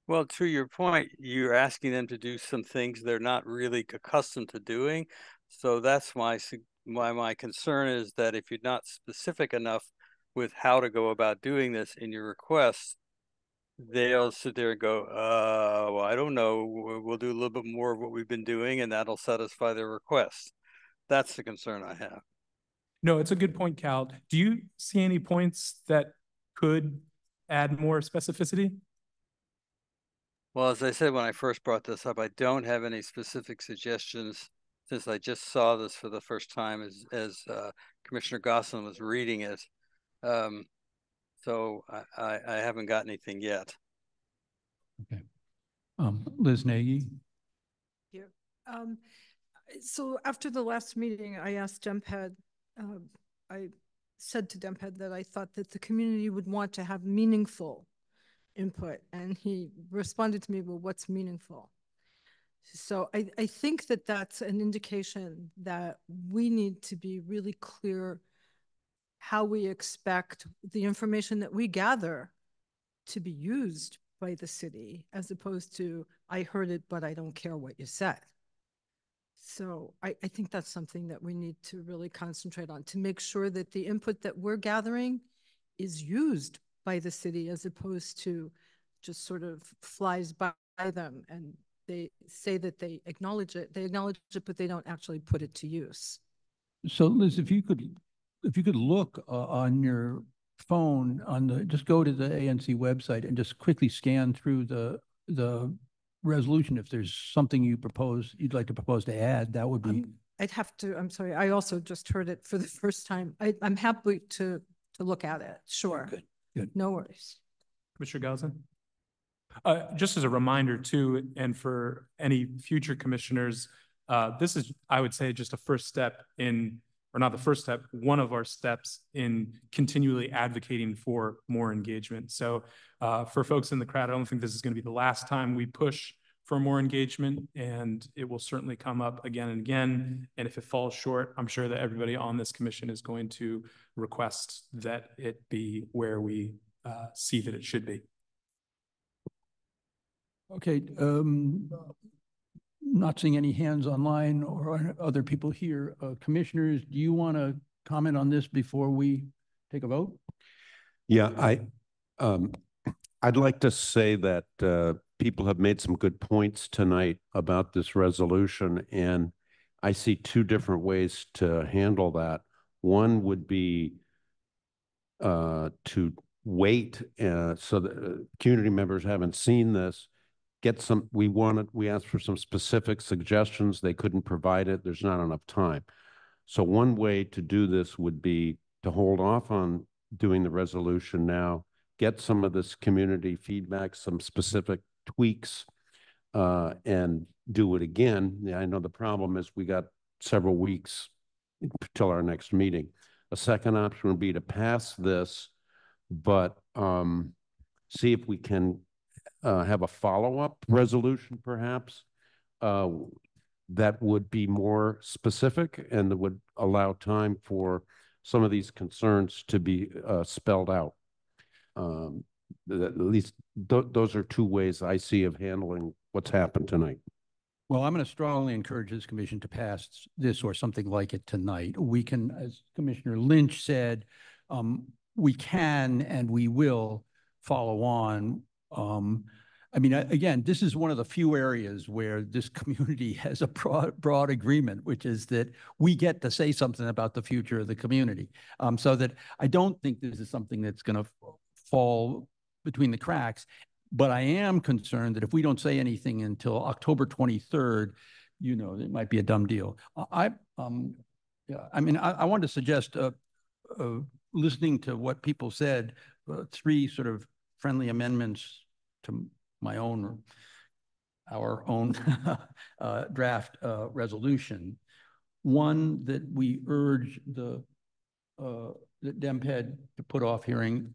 Well, to your point, you're asking them to do some things they're not really accustomed to doing. So that's my concern is that if you're not specific enough with how to go about doing this in your request, they'll sit there and go, well, I don't know, we'll do a little bit more of what we've been doing and that'll satisfy their request. That's the concern I have. No, it's a good point, Cal. Do you see any points that could add more specificity? Well, as I said when I first brought this up, I don't have any specific suggestions since I just saw this for the first time as Commissioner Gosselin was reading it. So I haven't got anything yet. Okay. Liz Nagy. Here. So after the last meeting, I asked DEMPED, I said to DEMPED that I thought that the community would want to have meaningful input. And he responded to me, well, what's meaningful? So I think that that's an indication that we need to be really clear how we expect the information that we gather to be used by the city, as opposed to, I heard it, but I don't care what you said. So I think that's something that we need to really concentrate on to make sure that the input that we're gathering is used by the city as opposed to just sort of flies by them, and they say that they acknowledge it, but they don't actually put it to use. So Liz, if you could look on your phone just go to the ANC website and just quickly scan through the resolution. If there's something you'd like to propose to add, that would be. I'd have to, I'm sorry, I also just heard it for the first time. I'm happy to look at it. Sure. Good. No worries. Commissioner Goslin? Just as a reminder too, and for any future commissioners, this is, I would say, just a first step in, or not the first step, one of our steps in continually advocating for more engagement. So for folks in the crowd, I don't think this is going to be the last time we push for more engagement, and it will certainly come up again and again. And if it falls short, I'm sure that everybody on this commission is going to request that it be where we see that it should be. Okay, not seeing any hands online or other people here. Commissioners, do you want to comment on this before we take a vote? Yeah, I'd like to say that people have made some good points tonight about this resolution, and I see two different ways to handle that. One would be to wait so that community members haven't seen this. We asked for some specific suggestions. They couldn't provide it. There's not enough time. So one way to do this would be to hold off on doing the resolution now, get some of this community feedback, some specific tweaks, and do it again. Yeah, I know the problem is we got several weeks till our next meeting. A second option would be to pass this, but see if we can have a follow-up resolution, perhaps, that would be more specific and that would allow time for some of these concerns to be spelled out. At least those are two ways I see of handling what's happened tonight. Well, I'm going to strongly encourage this commission to pass this or something like it tonight. We can, as Commissioner Lynch said, we can and we will follow on. I mean, again, this is one of the few areas where this community has a broad agreement, which is that we get to say something about the future of the community. So that I don't think this is something that's going to fall between the cracks. But I am concerned that if we don't say anything until October 23rd, you know, it might be a dumb deal. I wanted to suggest listening to what people said, three sort of friendly amendments to our own draft resolution. One, that we urge the DEMPED to put off hearings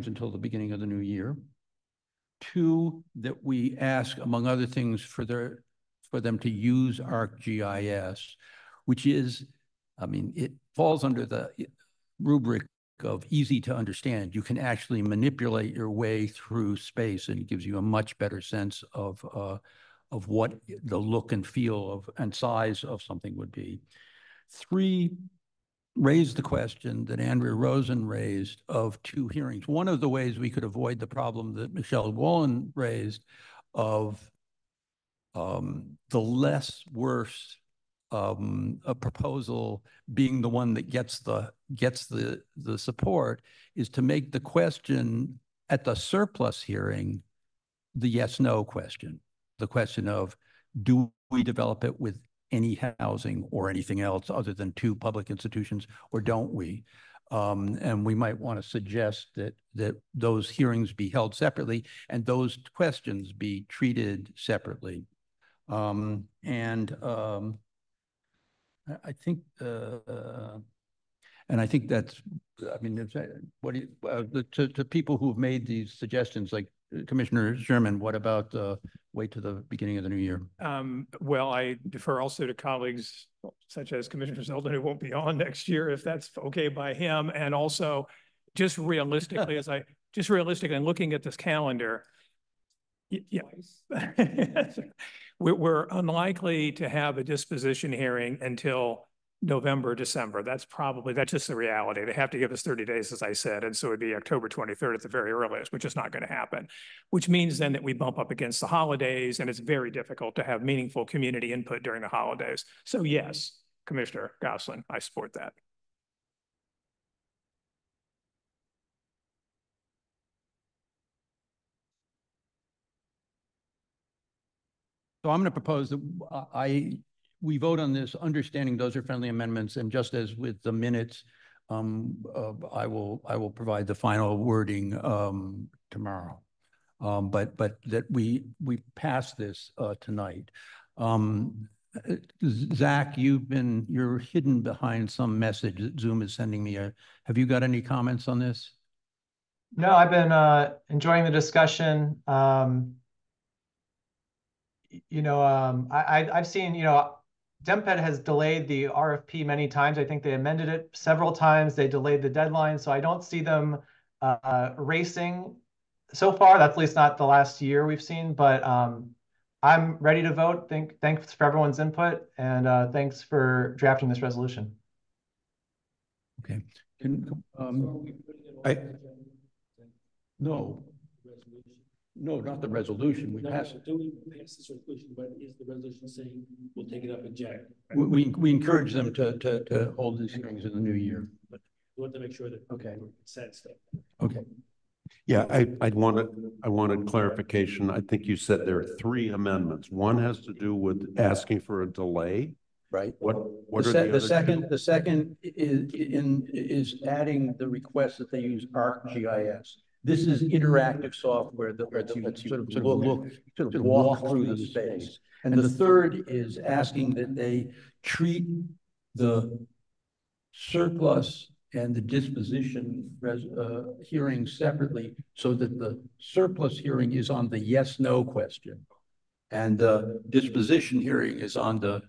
until the beginning of the new year. Two, that we ask, among other things, for them to use ArcGIS, which is, I mean, it falls under the rubric of easy to understand. You can actually manipulate your way through space, and it gives you a much better sense of what the look and feel and size of something would be. Three, raise the question that Andrea Rosen raised of two hearings. One of the ways we could avoid the problem that Michelle Wallen raised of the less worse a proposal being the one that gets the support is to make the question at the surplus hearing the yes/no question, the question of, do we develop it with any housing or anything else other than two public institutions, or don't we? And we might want to suggest that those hearings be held separately and those questions be treated separately. I think, and I think that's, I mean, what do you, to people who've made these suggestions, like Commissioner Sherman, what about wait to the beginning of the new year? Well, I defer also to colleagues such as Commissioner Zeldin, who won't be on next year, if that's okay by him. And also just realistically, just realistically and looking at this calendar, Yeah. We're unlikely to have a disposition hearing until November, December. That's just the reality. They have to give us 30 days, as I said. And so it'd be October 23rd at the very earliest, which is not going to happen, which means then that we bump up against the holidays, and it's very difficult to have meaningful community input during the holidays. So yes, Commissioner Gosselin, I support that. So I'm going to propose that we vote on this, understanding those are friendly amendments, and just as with the minutes, I will provide the final wording tomorrow. But that we pass this tonight. Zach, you're hidden behind some message that Zoom is sending me. Have you got any comments on this? No, I've been enjoying the discussion. I've seen, DEMPED has delayed the RFP many times. I think they amended it several times. They delayed the deadline. So I don't see them racing so far. That's at least not the last year we've seen, but I'm ready to vote. Thanks for everyone's input, and thanks for drafting this resolution. Okay. No, not the resolution. We passed this resolution, but is the resolution saying we'll take it up in January? We encourage them to hold these hearings in the new year. But we want to make sure that okay, said stuff. Okay. Yeah, I wanted clarification. I think you said there are 3 amendments. One has to do with asking for a delay. Right. What are the second? The second is adding the request that they use ArcGIS. This is interactive software that lets you sort of walk through the space. And the third is asking that they treat the surplus and the disposition hearing separately, so that the surplus hearing is on the yes/no question, and the disposition hearing is on the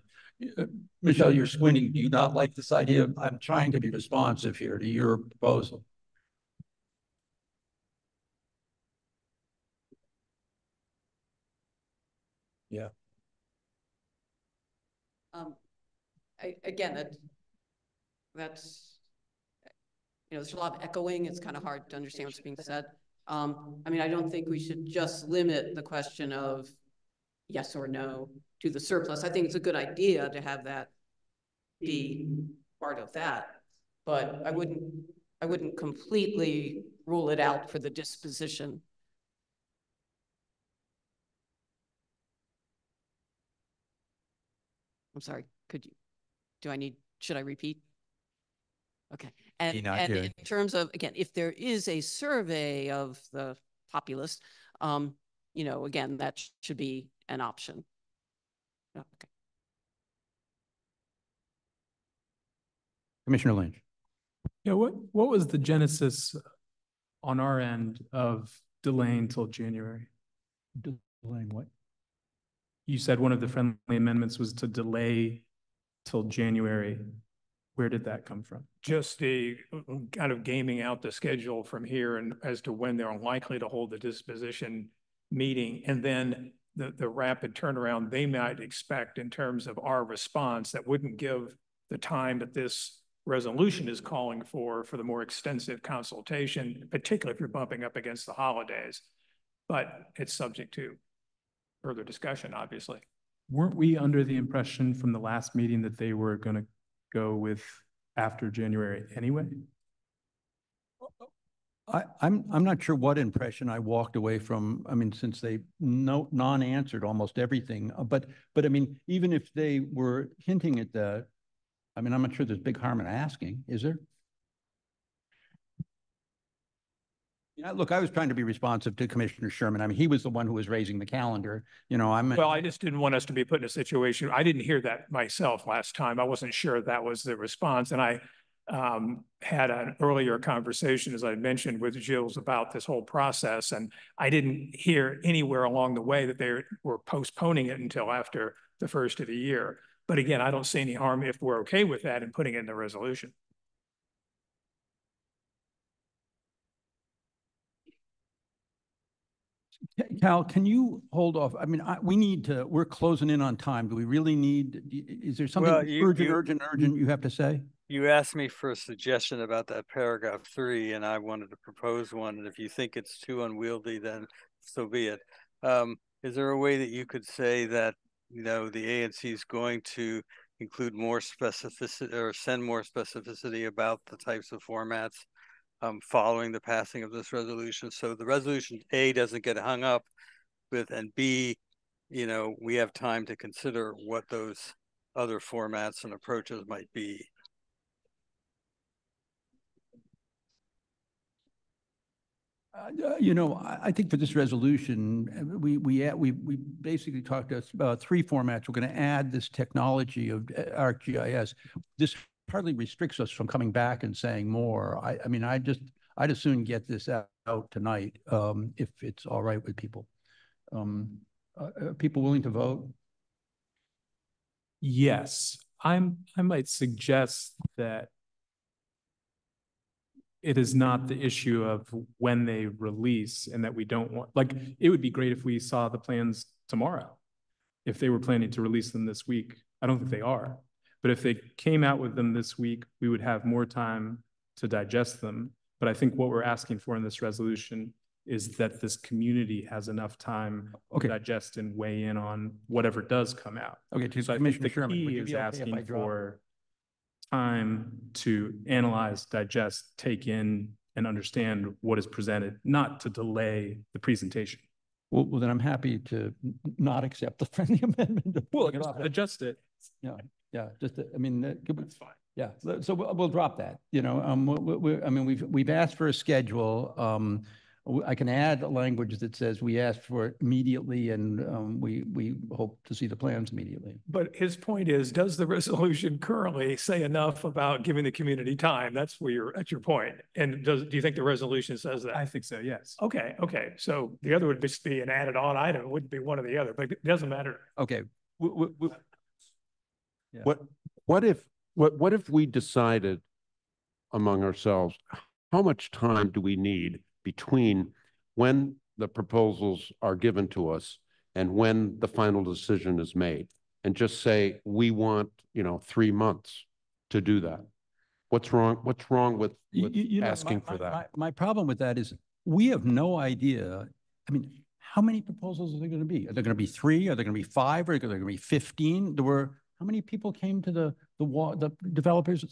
Michelle, you're squinting. Do you not like this idea? I'm trying to be responsive here to your proposal. Yeah. Again, that's, there's a lot of echoing. It's kind of hard to understand what's being said. I mean, I don't think we should just limit the question of yes or no to the surplus. I think it's a good idea to have that be part of that, but I wouldn't completely rule it out for the disposition. I'm sorry, should I repeat? Okay. And in terms of, again, if there is a survey of the populace, again, that should be an option. Okay. Commissioner Lynch. Yeah, what was the genesis on our end of delaying till January? Delaying what? You said one of the friendly amendments was to delay till January. Where did that come from? Just the kind of gaming out the schedule from here and as to when they're likely to hold the disposition meeting, and then the rapid turnaround they might expect in terms of our response that wouldn't give the time that this resolution is calling for the more extensive consultation, particularly if you're bumping up against the holidays. But it's subject to further discussion, obviously. Weren't we under the impression from the last meeting that they were going to go with after January anyway? I'm not sure what impression I walked away from. I mean, since they non-answered almost everything, but I mean, even if they were hinting at that, I mean, I'm not sure there's big harm in asking, is there? Yeah, look, I was trying to be responsive to Commissioner Sherman. I mean, he was the one who was raising the calendar. Well, I just didn't want us to be put in a situation. I didn't hear that myself last time. I wasn't sure that was the response. And I had an earlier conversation, as I mentioned, with Gilles about this whole process. And I didn't hear anywhere along the way that they were postponing it until after the first of the year. But again, I don't see any harm if we're okay with that and putting it in the resolution. Cal, can you hold off? I mean, we need to, we're closing in on time. Do we really need, is there something Well, urgent you have to say? You asked me for a suggestion about that paragraph 3, and I wanted to propose one. And if you think it's too unwieldy, then so be it. Is there a way that you could say that, you know, the ANC is going to include more specificity or send more specificity about the types of formats following the passing of this resolution? So the resolution A doesn't get hung up with, and B, you know, we have time to consider what those other formats and approaches might be. You know, I think for this resolution, we basically talked about 3 formats. We're going to add this technology of ArcGIS. This hardly restricts us from coming back and saying more. I mean, I'd as soon get this out tonight if it's all right with people. Are people willing to vote? Yes, I might suggest that it is not the issue of when they release, and that we don't want, like, it would be great if we saw the plans tomorrow, if they were planning to release them this week. I don't think they are, but if they came out with them this week, we would have more time to digest them. But I think what we're asking for in this resolution is that this community has enough time to digest and weigh in on whatever does come out. Okay, so I think the key is asking for time to analyze, digest, take in, and understand what is presented, not to delay the presentation. Well, then I'm happy to not accept the friendly amendment. Well, adjust it. Yeah, just, I mean, that's fine. Yeah, so we'll drop that, you know, I mean, we've asked for a schedule. I can add a language that says we asked for it immediately, and we hope to see the plans immediately. But his point is, does the resolution currently say enough about giving the community time? That's your point. And do you think the resolution says that? I think so, yes. Okay. So the other would just be an added on item. It wouldn't be one or the other, but it doesn't matter. Okay. Yeah. What if we decided among ourselves, how much time do we need between when the proposals are given to us and when the final decision is made? And just say, we want, 3 months to do that. What's wrong with asking for that? My problem with that is we have no idea. I mean, how many proposals are there going to be? Are there going to be 3? Are there going to be 5? Are there going to be 15? How many people came to the developers?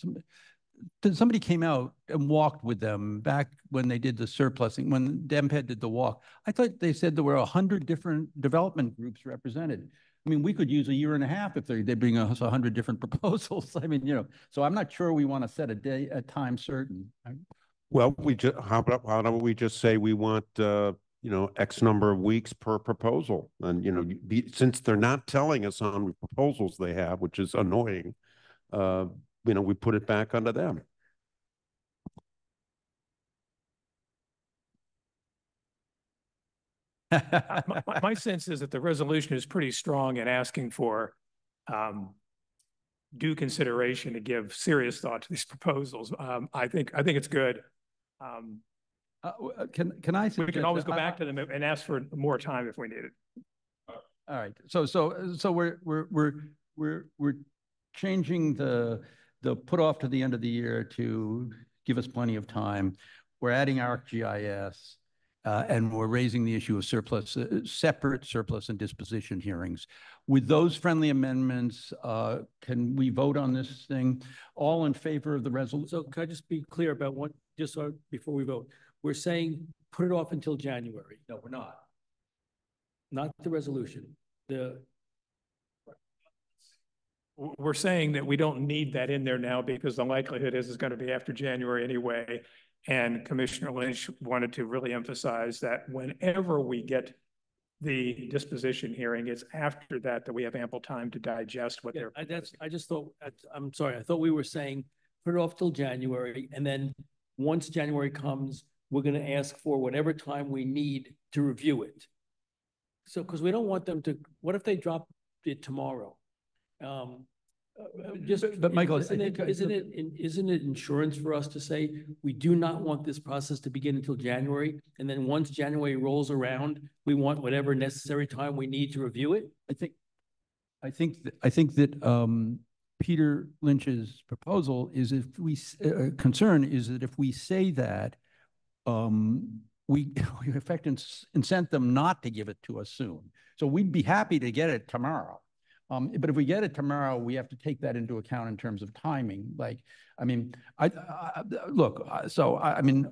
Somebody came out and walked with them back when they did the surplusing, when DemPed did the walk. I thought they said there were 100 different development groups represented. I mean, we could use 1.5 years if they bring us 100 different proposals. I mean, so I'm not sure we want to set a time certain. Well, how about we just say we want X number of weeks per proposal, and since they're not telling us how many proposals they have, which is annoying, we put it back onto them. My sense is that the resolution is pretty strong in asking for due consideration to give serious thought to these proposals. I think it's good. Can I? We can always go back to them and ask for more time if we need it. All right. So we're changing the put off to the end of the year to give us plenty of time. We're adding ArcGIS, and we're raising the issue of surplus, separate surplus and disposition hearings. With those friendly amendments, can we vote on this thing? All in favor of the resolution? So can I just be clear about what, just so before we vote, we're saying put it off until January. No, we're not. Not the resolution. We're saying that we don't need that in there now because the likelihood is it's going to be after January anyway. And Commissioner Lynch wanted to really emphasize that whenever we get the disposition hearing, it's after that we have ample time to digest what they're. I just thought, I'm sorry, I thought we were saying put it off till January, and then once January comes, we're going to ask for whatever time we need to review it. So, because we don't want them to, what if they drop it tomorrow? But Michael, isn't it insurance for us to say, we do not want this process to begin until January? And then once January rolls around, we want whatever necessary time we need to review it? I think that Peter Lynch's proposal is concern is that if we say that, we in effect incent them not to give it to us soon. So we'd be happy to get it tomorrow. But if we get it tomorrow, we have to take that into account in terms of timing. Like, I mean, look. So I mean,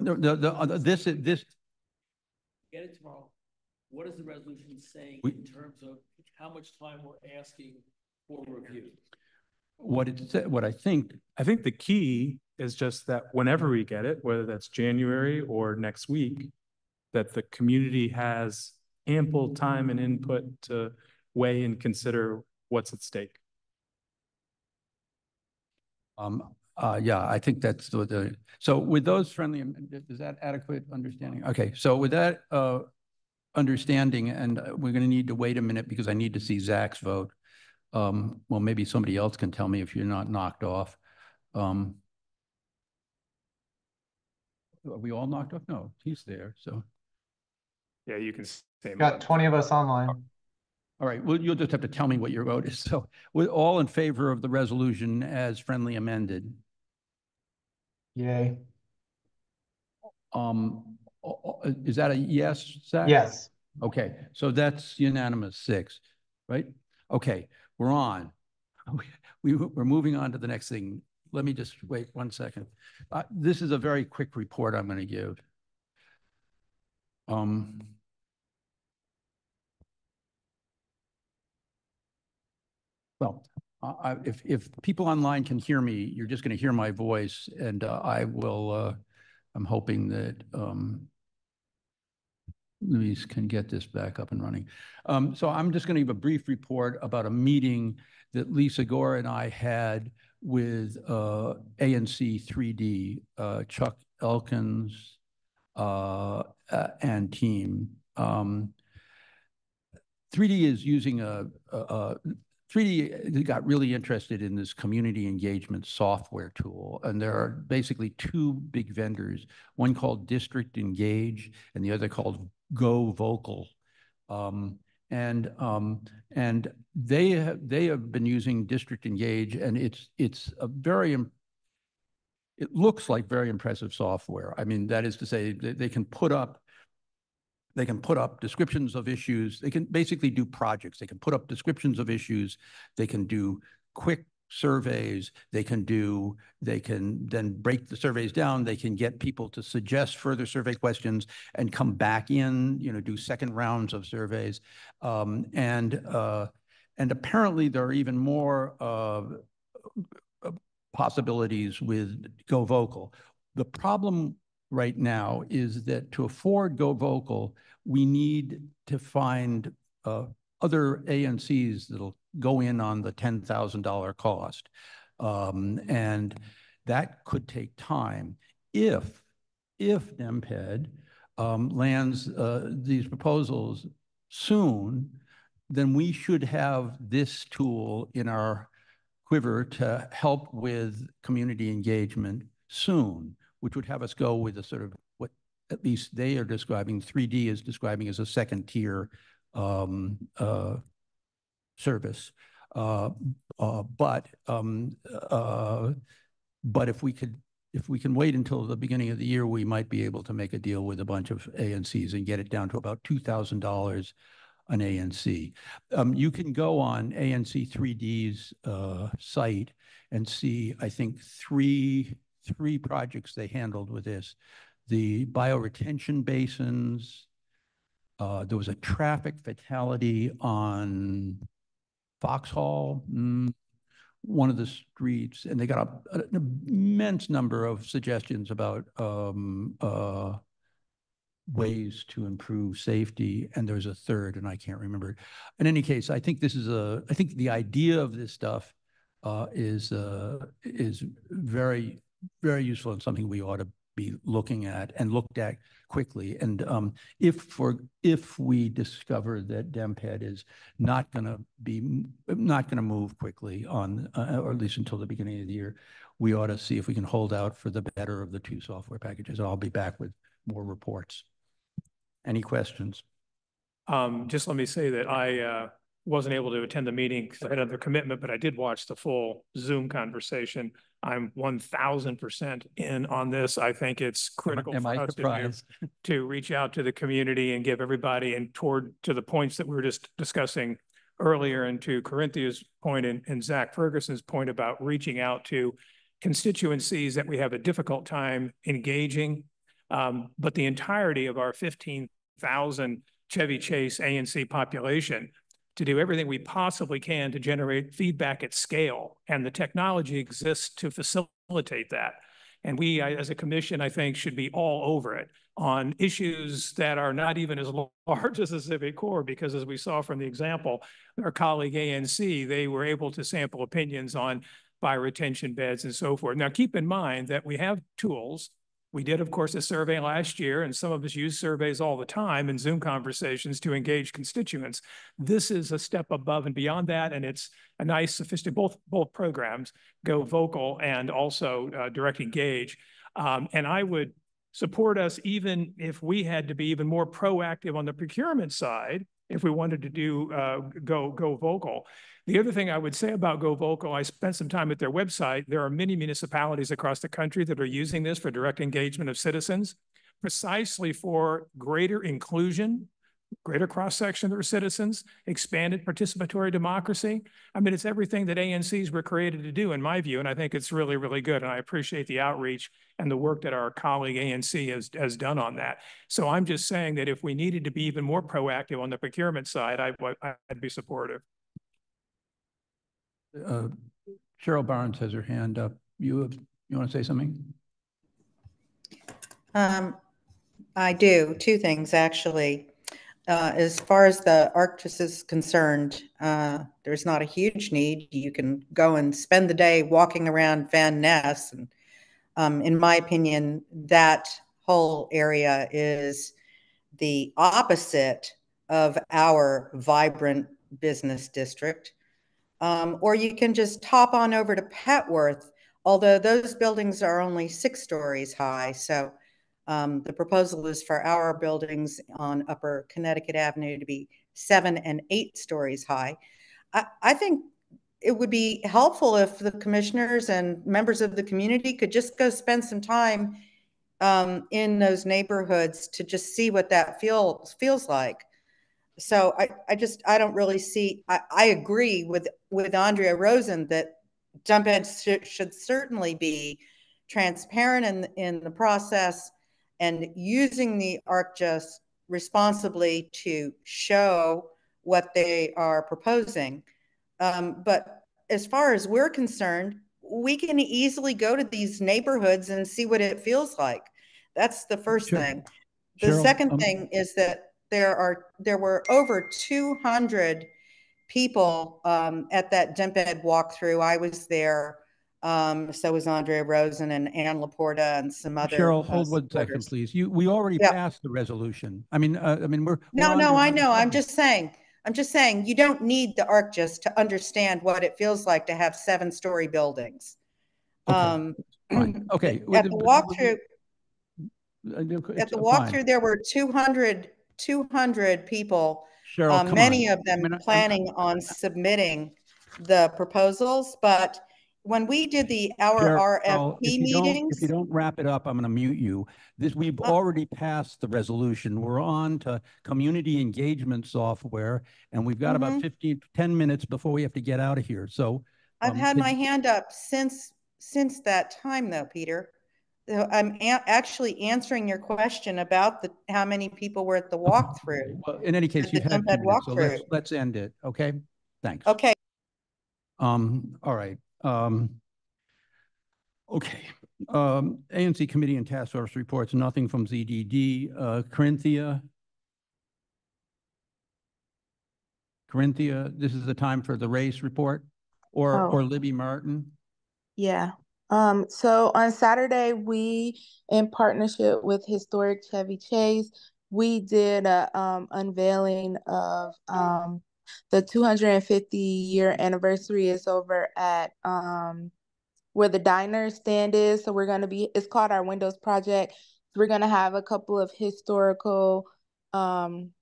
this. Get it tomorrow. What is the resolution saying in terms of how much time we're asking for review? What I think the key is just that whenever we get it, whether that's January or next week, that the community has ample time and input to weigh and consider what's at stake. Yeah, I think that's so with those friendly, is that adequate understanding? Okay, so with that understanding, and we're going to need to wait a minute because I need to see Zach's vote. Well, maybe somebody else can tell me if you're not knocked off. Are we all knocked off? No, he's there, so. Yeah, you can say. Got 20 of us online. All right, well, you'll just have to tell me what your vote is. So we're all in favor of the resolution as friendly amended. Yay. Is that a yes, Zach? Yes. Okay, so that's unanimous 6, right? Okay, we're on. We're moving on to the next thing. Let me just wait 1 second. This is a very quick report I'm going to give. Well, if people online can hear me, you're just going to hear my voice, and I will. I'm hoping that Luis can get this back up and running. So I'm just going to give a brief report about a meeting that Lisa Gore and I had with ANC 3D, Chuck Elkins and team. 3D is using 3D got really interested in this community engagement software tool. And there are basically 2 big vendors, one called District Engage and the other called Go Vocal. And they have been using District Engage, and it's a very, it looks like very impressive software. I mean, that is to say, they can put up descriptions of issues. They can basically do projects. They can put up descriptions of issues. They can do quick surveys. They can then break the surveys down. They can get people to suggest further survey questions and come back in, do second rounds of surveys. And apparently there are even more possibilities with Go Vocal. The problem right now is that to afford Go Vocal, we need to find other ANCs that'll go in on the $10,000 cost. And that could take time. If NEMPED lands these proposals soon, then we should have this tool in our quiver to help with community engagement soon, which would have us go with a sort of what at least they are describing, 3D is describing as a second tier service. But if we can wait until the beginning of the year, we might be able to make a deal with a bunch of ANCs and get it down to about $2,000 an ANC. You can go on ANC 3D's site and see, I think, three projects they handled with this. The bioretention basins. There was a traffic fatality on Foxhall, one of the streets, and they got an immense number of suggestions about ways to improve safety, and there's a third, and I can't remember. In any case, I think I think the idea of this stuff is very, very useful and something we ought to be looking at and looked at quickly. And if we discover that DEMPED is not going to move quickly on, or at least until the beginning of the year, we ought to see if we can hold out for the better of the two software packages. I'll be back with more reports. Any questions? Just let me say that I wasn't able to attend the meeting because I had another commitment, but I did watch the full Zoom conversation. I'm 1000% in on this. I think it's critical Am for I us surprised? to reach out to the community and give everybody, and to the points that we were just discussing earlier, and to Corinthia's point and Zach Ferguson's point about reaching out to constituencies that we have a difficult time engaging. But the entirety of our 15,000 Chevy Chase ANC population, to do everything we possibly can to generate feedback at scale. And the technology exists to facilitate that. And we, as a commission, I think, should be all over it on issues that are not even as large as the Civic Corps, because as we saw from the example, our colleague ANC, they were able to sample opinions on fire retention beds and so forth. Now, keep in mind that we have tools. We did, of course, a survey last year, and some of us use surveys all the time in Zoom conversations to engage constituents. This is a step above and beyond that, and it's a nice, sophisticated, both programs, Go Vocal and also Direct Engage. And I would support us even if we had to be even more proactive on the procurement side, if we wanted to do Go Vocal. The other thing I would say about Go Vocal, I spent some time at their website. There are many municipalities across the country that are using this for direct engagement of citizens, precisely for greater inclusion, greater cross-section of their citizens, expanded participatory democracy. I mean, it's everything that ANCs were created to do, in my view, and I think it's really, really good. And I appreciate the outreach and the work that our colleague ANC has done on that. So I'm just saying that if we needed to be even more proactive on the procurement side, I'd be supportive. Cheryl Barnes has her hand up. You want to say something? I do. Two things, actually. As far as the Arctis is concerned, there's not a huge need. You can go and spend the day walking around Van Ness. And in my opinion, that whole area is the opposite of our vibrant business district. Or you can just hop on over to Petworth, although those buildings are only 6 stories high. So the proposal is for our buildings on Upper Connecticut Avenue to be 7 and 8 stories high. I think it would be helpful if the commissioners and members of the community could just go spend some time in those neighborhoods to just see what that feels like. So I don't really see, I agree with Andrea Rosen that DEMPED should certainly be transparent in the process and using the ArcGIS responsibly to show what they are proposing. But as far as we're concerned, we can easily go to these neighborhoods and see what it feels like. That's the first thing. The second thing is that there were over 200 people at that DEMPED walkthrough. I was there. So was Andrea Rosen and Ann Laporta and some other. Cheryl, hold one second, please. We already passed the resolution. I mean, we're no, I know. I'm just saying you don't need the ArcGIS to understand what it feels like to have 7-story buildings. Okay. Fine. Okay. At the walkthrough, there were 200 people, Cheryl, many of them planning on submitting the proposals. But when we did our Cheryl, RFP meetings. If you don't wrap it up, I'm going to mute you. We've already passed the resolution. We're on to community engagement software, and we've got about 10 minutes before we have to get out of here. So I've had my hand up since that time, though, Peter. I'm actually answering your question about how many people were at the walkthrough. Well, in any case, you've had 2 minutes, so let's end it. Okay. Thanks. Okay. All right. Okay. ANC committee and task force reports. Nothing from ZDD. Corinthia. This is the time for the race report, or Libby Martin. Yeah. So on Saturday, we, in partnership with Historic Chevy Chase, we did a unveiling of the 250-year anniversary is over at where the diner stand is. So it's called our Windows Project. So we're gonna have a couple of historical unveilings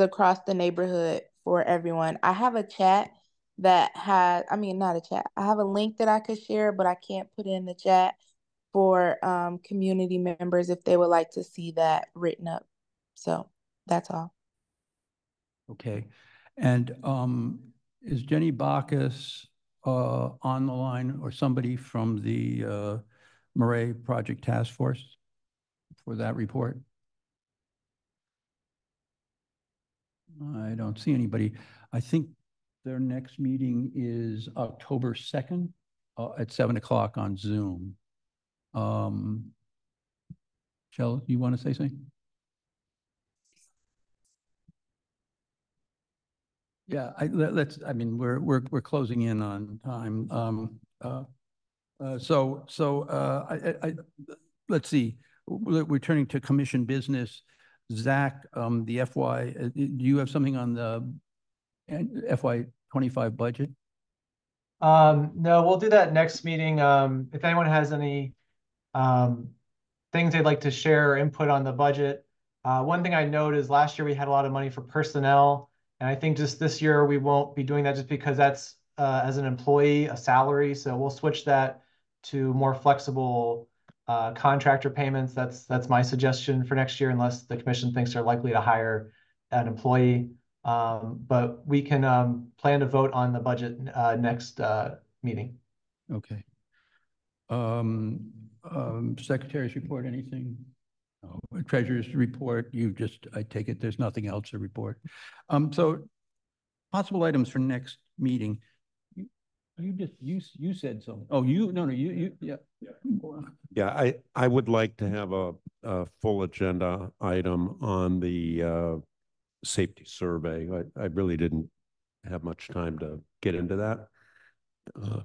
across the neighborhood for everyone. I have a chat that has, I mean, not a chat. I have a link that I could share, but I can't put it in the chat for community members if they would like to see that written up. So that's all. Okay. And is Jenny Bacchus on the line or somebody from the Murray Project Task Force for that report? I don't see anybody. I think their next meeting is October 2nd at 7 o'clock on Zoom. Shell, you want to say something? Yeah, I mean, we're closing in on time. Let's see. We're turning to commission business. Zach, the FY, do you have something on the FY25 budget? No, we'll do that next meeting. If anyone has any things they'd like to share or input on the budget. One thing I note is last year we had a lot of money for personnel, and I think just this year we won't be doing that just because that's as an employee, a salary. So we'll switch that to more flexible contractor payments. That's my suggestion for next year, unless the commission thinks they're likely to hire an employee. But we can plan to vote on the budget next meeting. Okay. Secretary's report, anything? Oh, treasurer's report, I take it there's nothing else to report. So possible items for next meeting. You said so. Oh, yeah. Yeah, I would like to have a full agenda item on the safety survey. I really didn't have much time to get into that.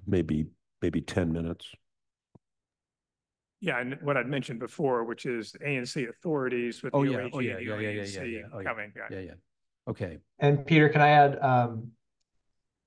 Maybe 10 minutes. Yeah, and what I'd mentioned before, which is ANC authorities with the OAG and the ANC coming. Yeah. Okay. And Peter, can I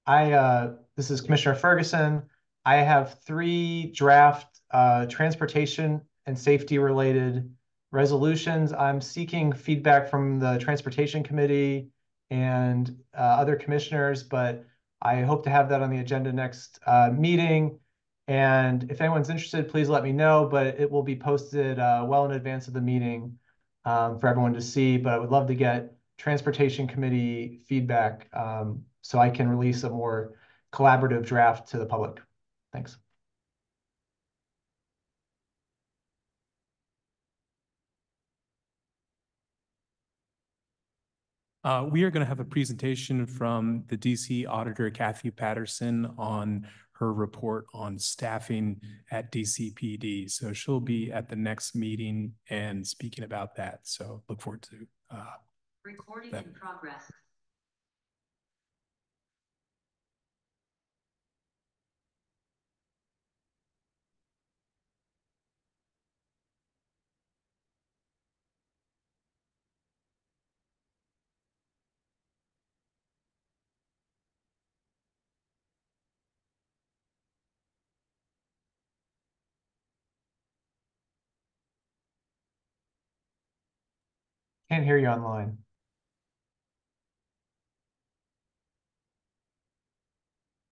add, this is Commissioner Ferguson. I have 3 draft transportation and safety related resolutions. I'm seeking feedback from the Transportation Committee and other commissioners, but I hope to have that on the agenda next meeting. And if anyone's interested, please let me know, but it will be posted well in advance of the meeting for everyone to see. But I would love to get Transportation Committee feedback so I can release a more collaborative draft to the public. Thanks. We are going to have a presentation from the DC Auditor Kathy Patterson on her report on staffing at DCPD. So she'll be at the next meeting and speaking about that. So look forward to recording in progress. Can't hear you online.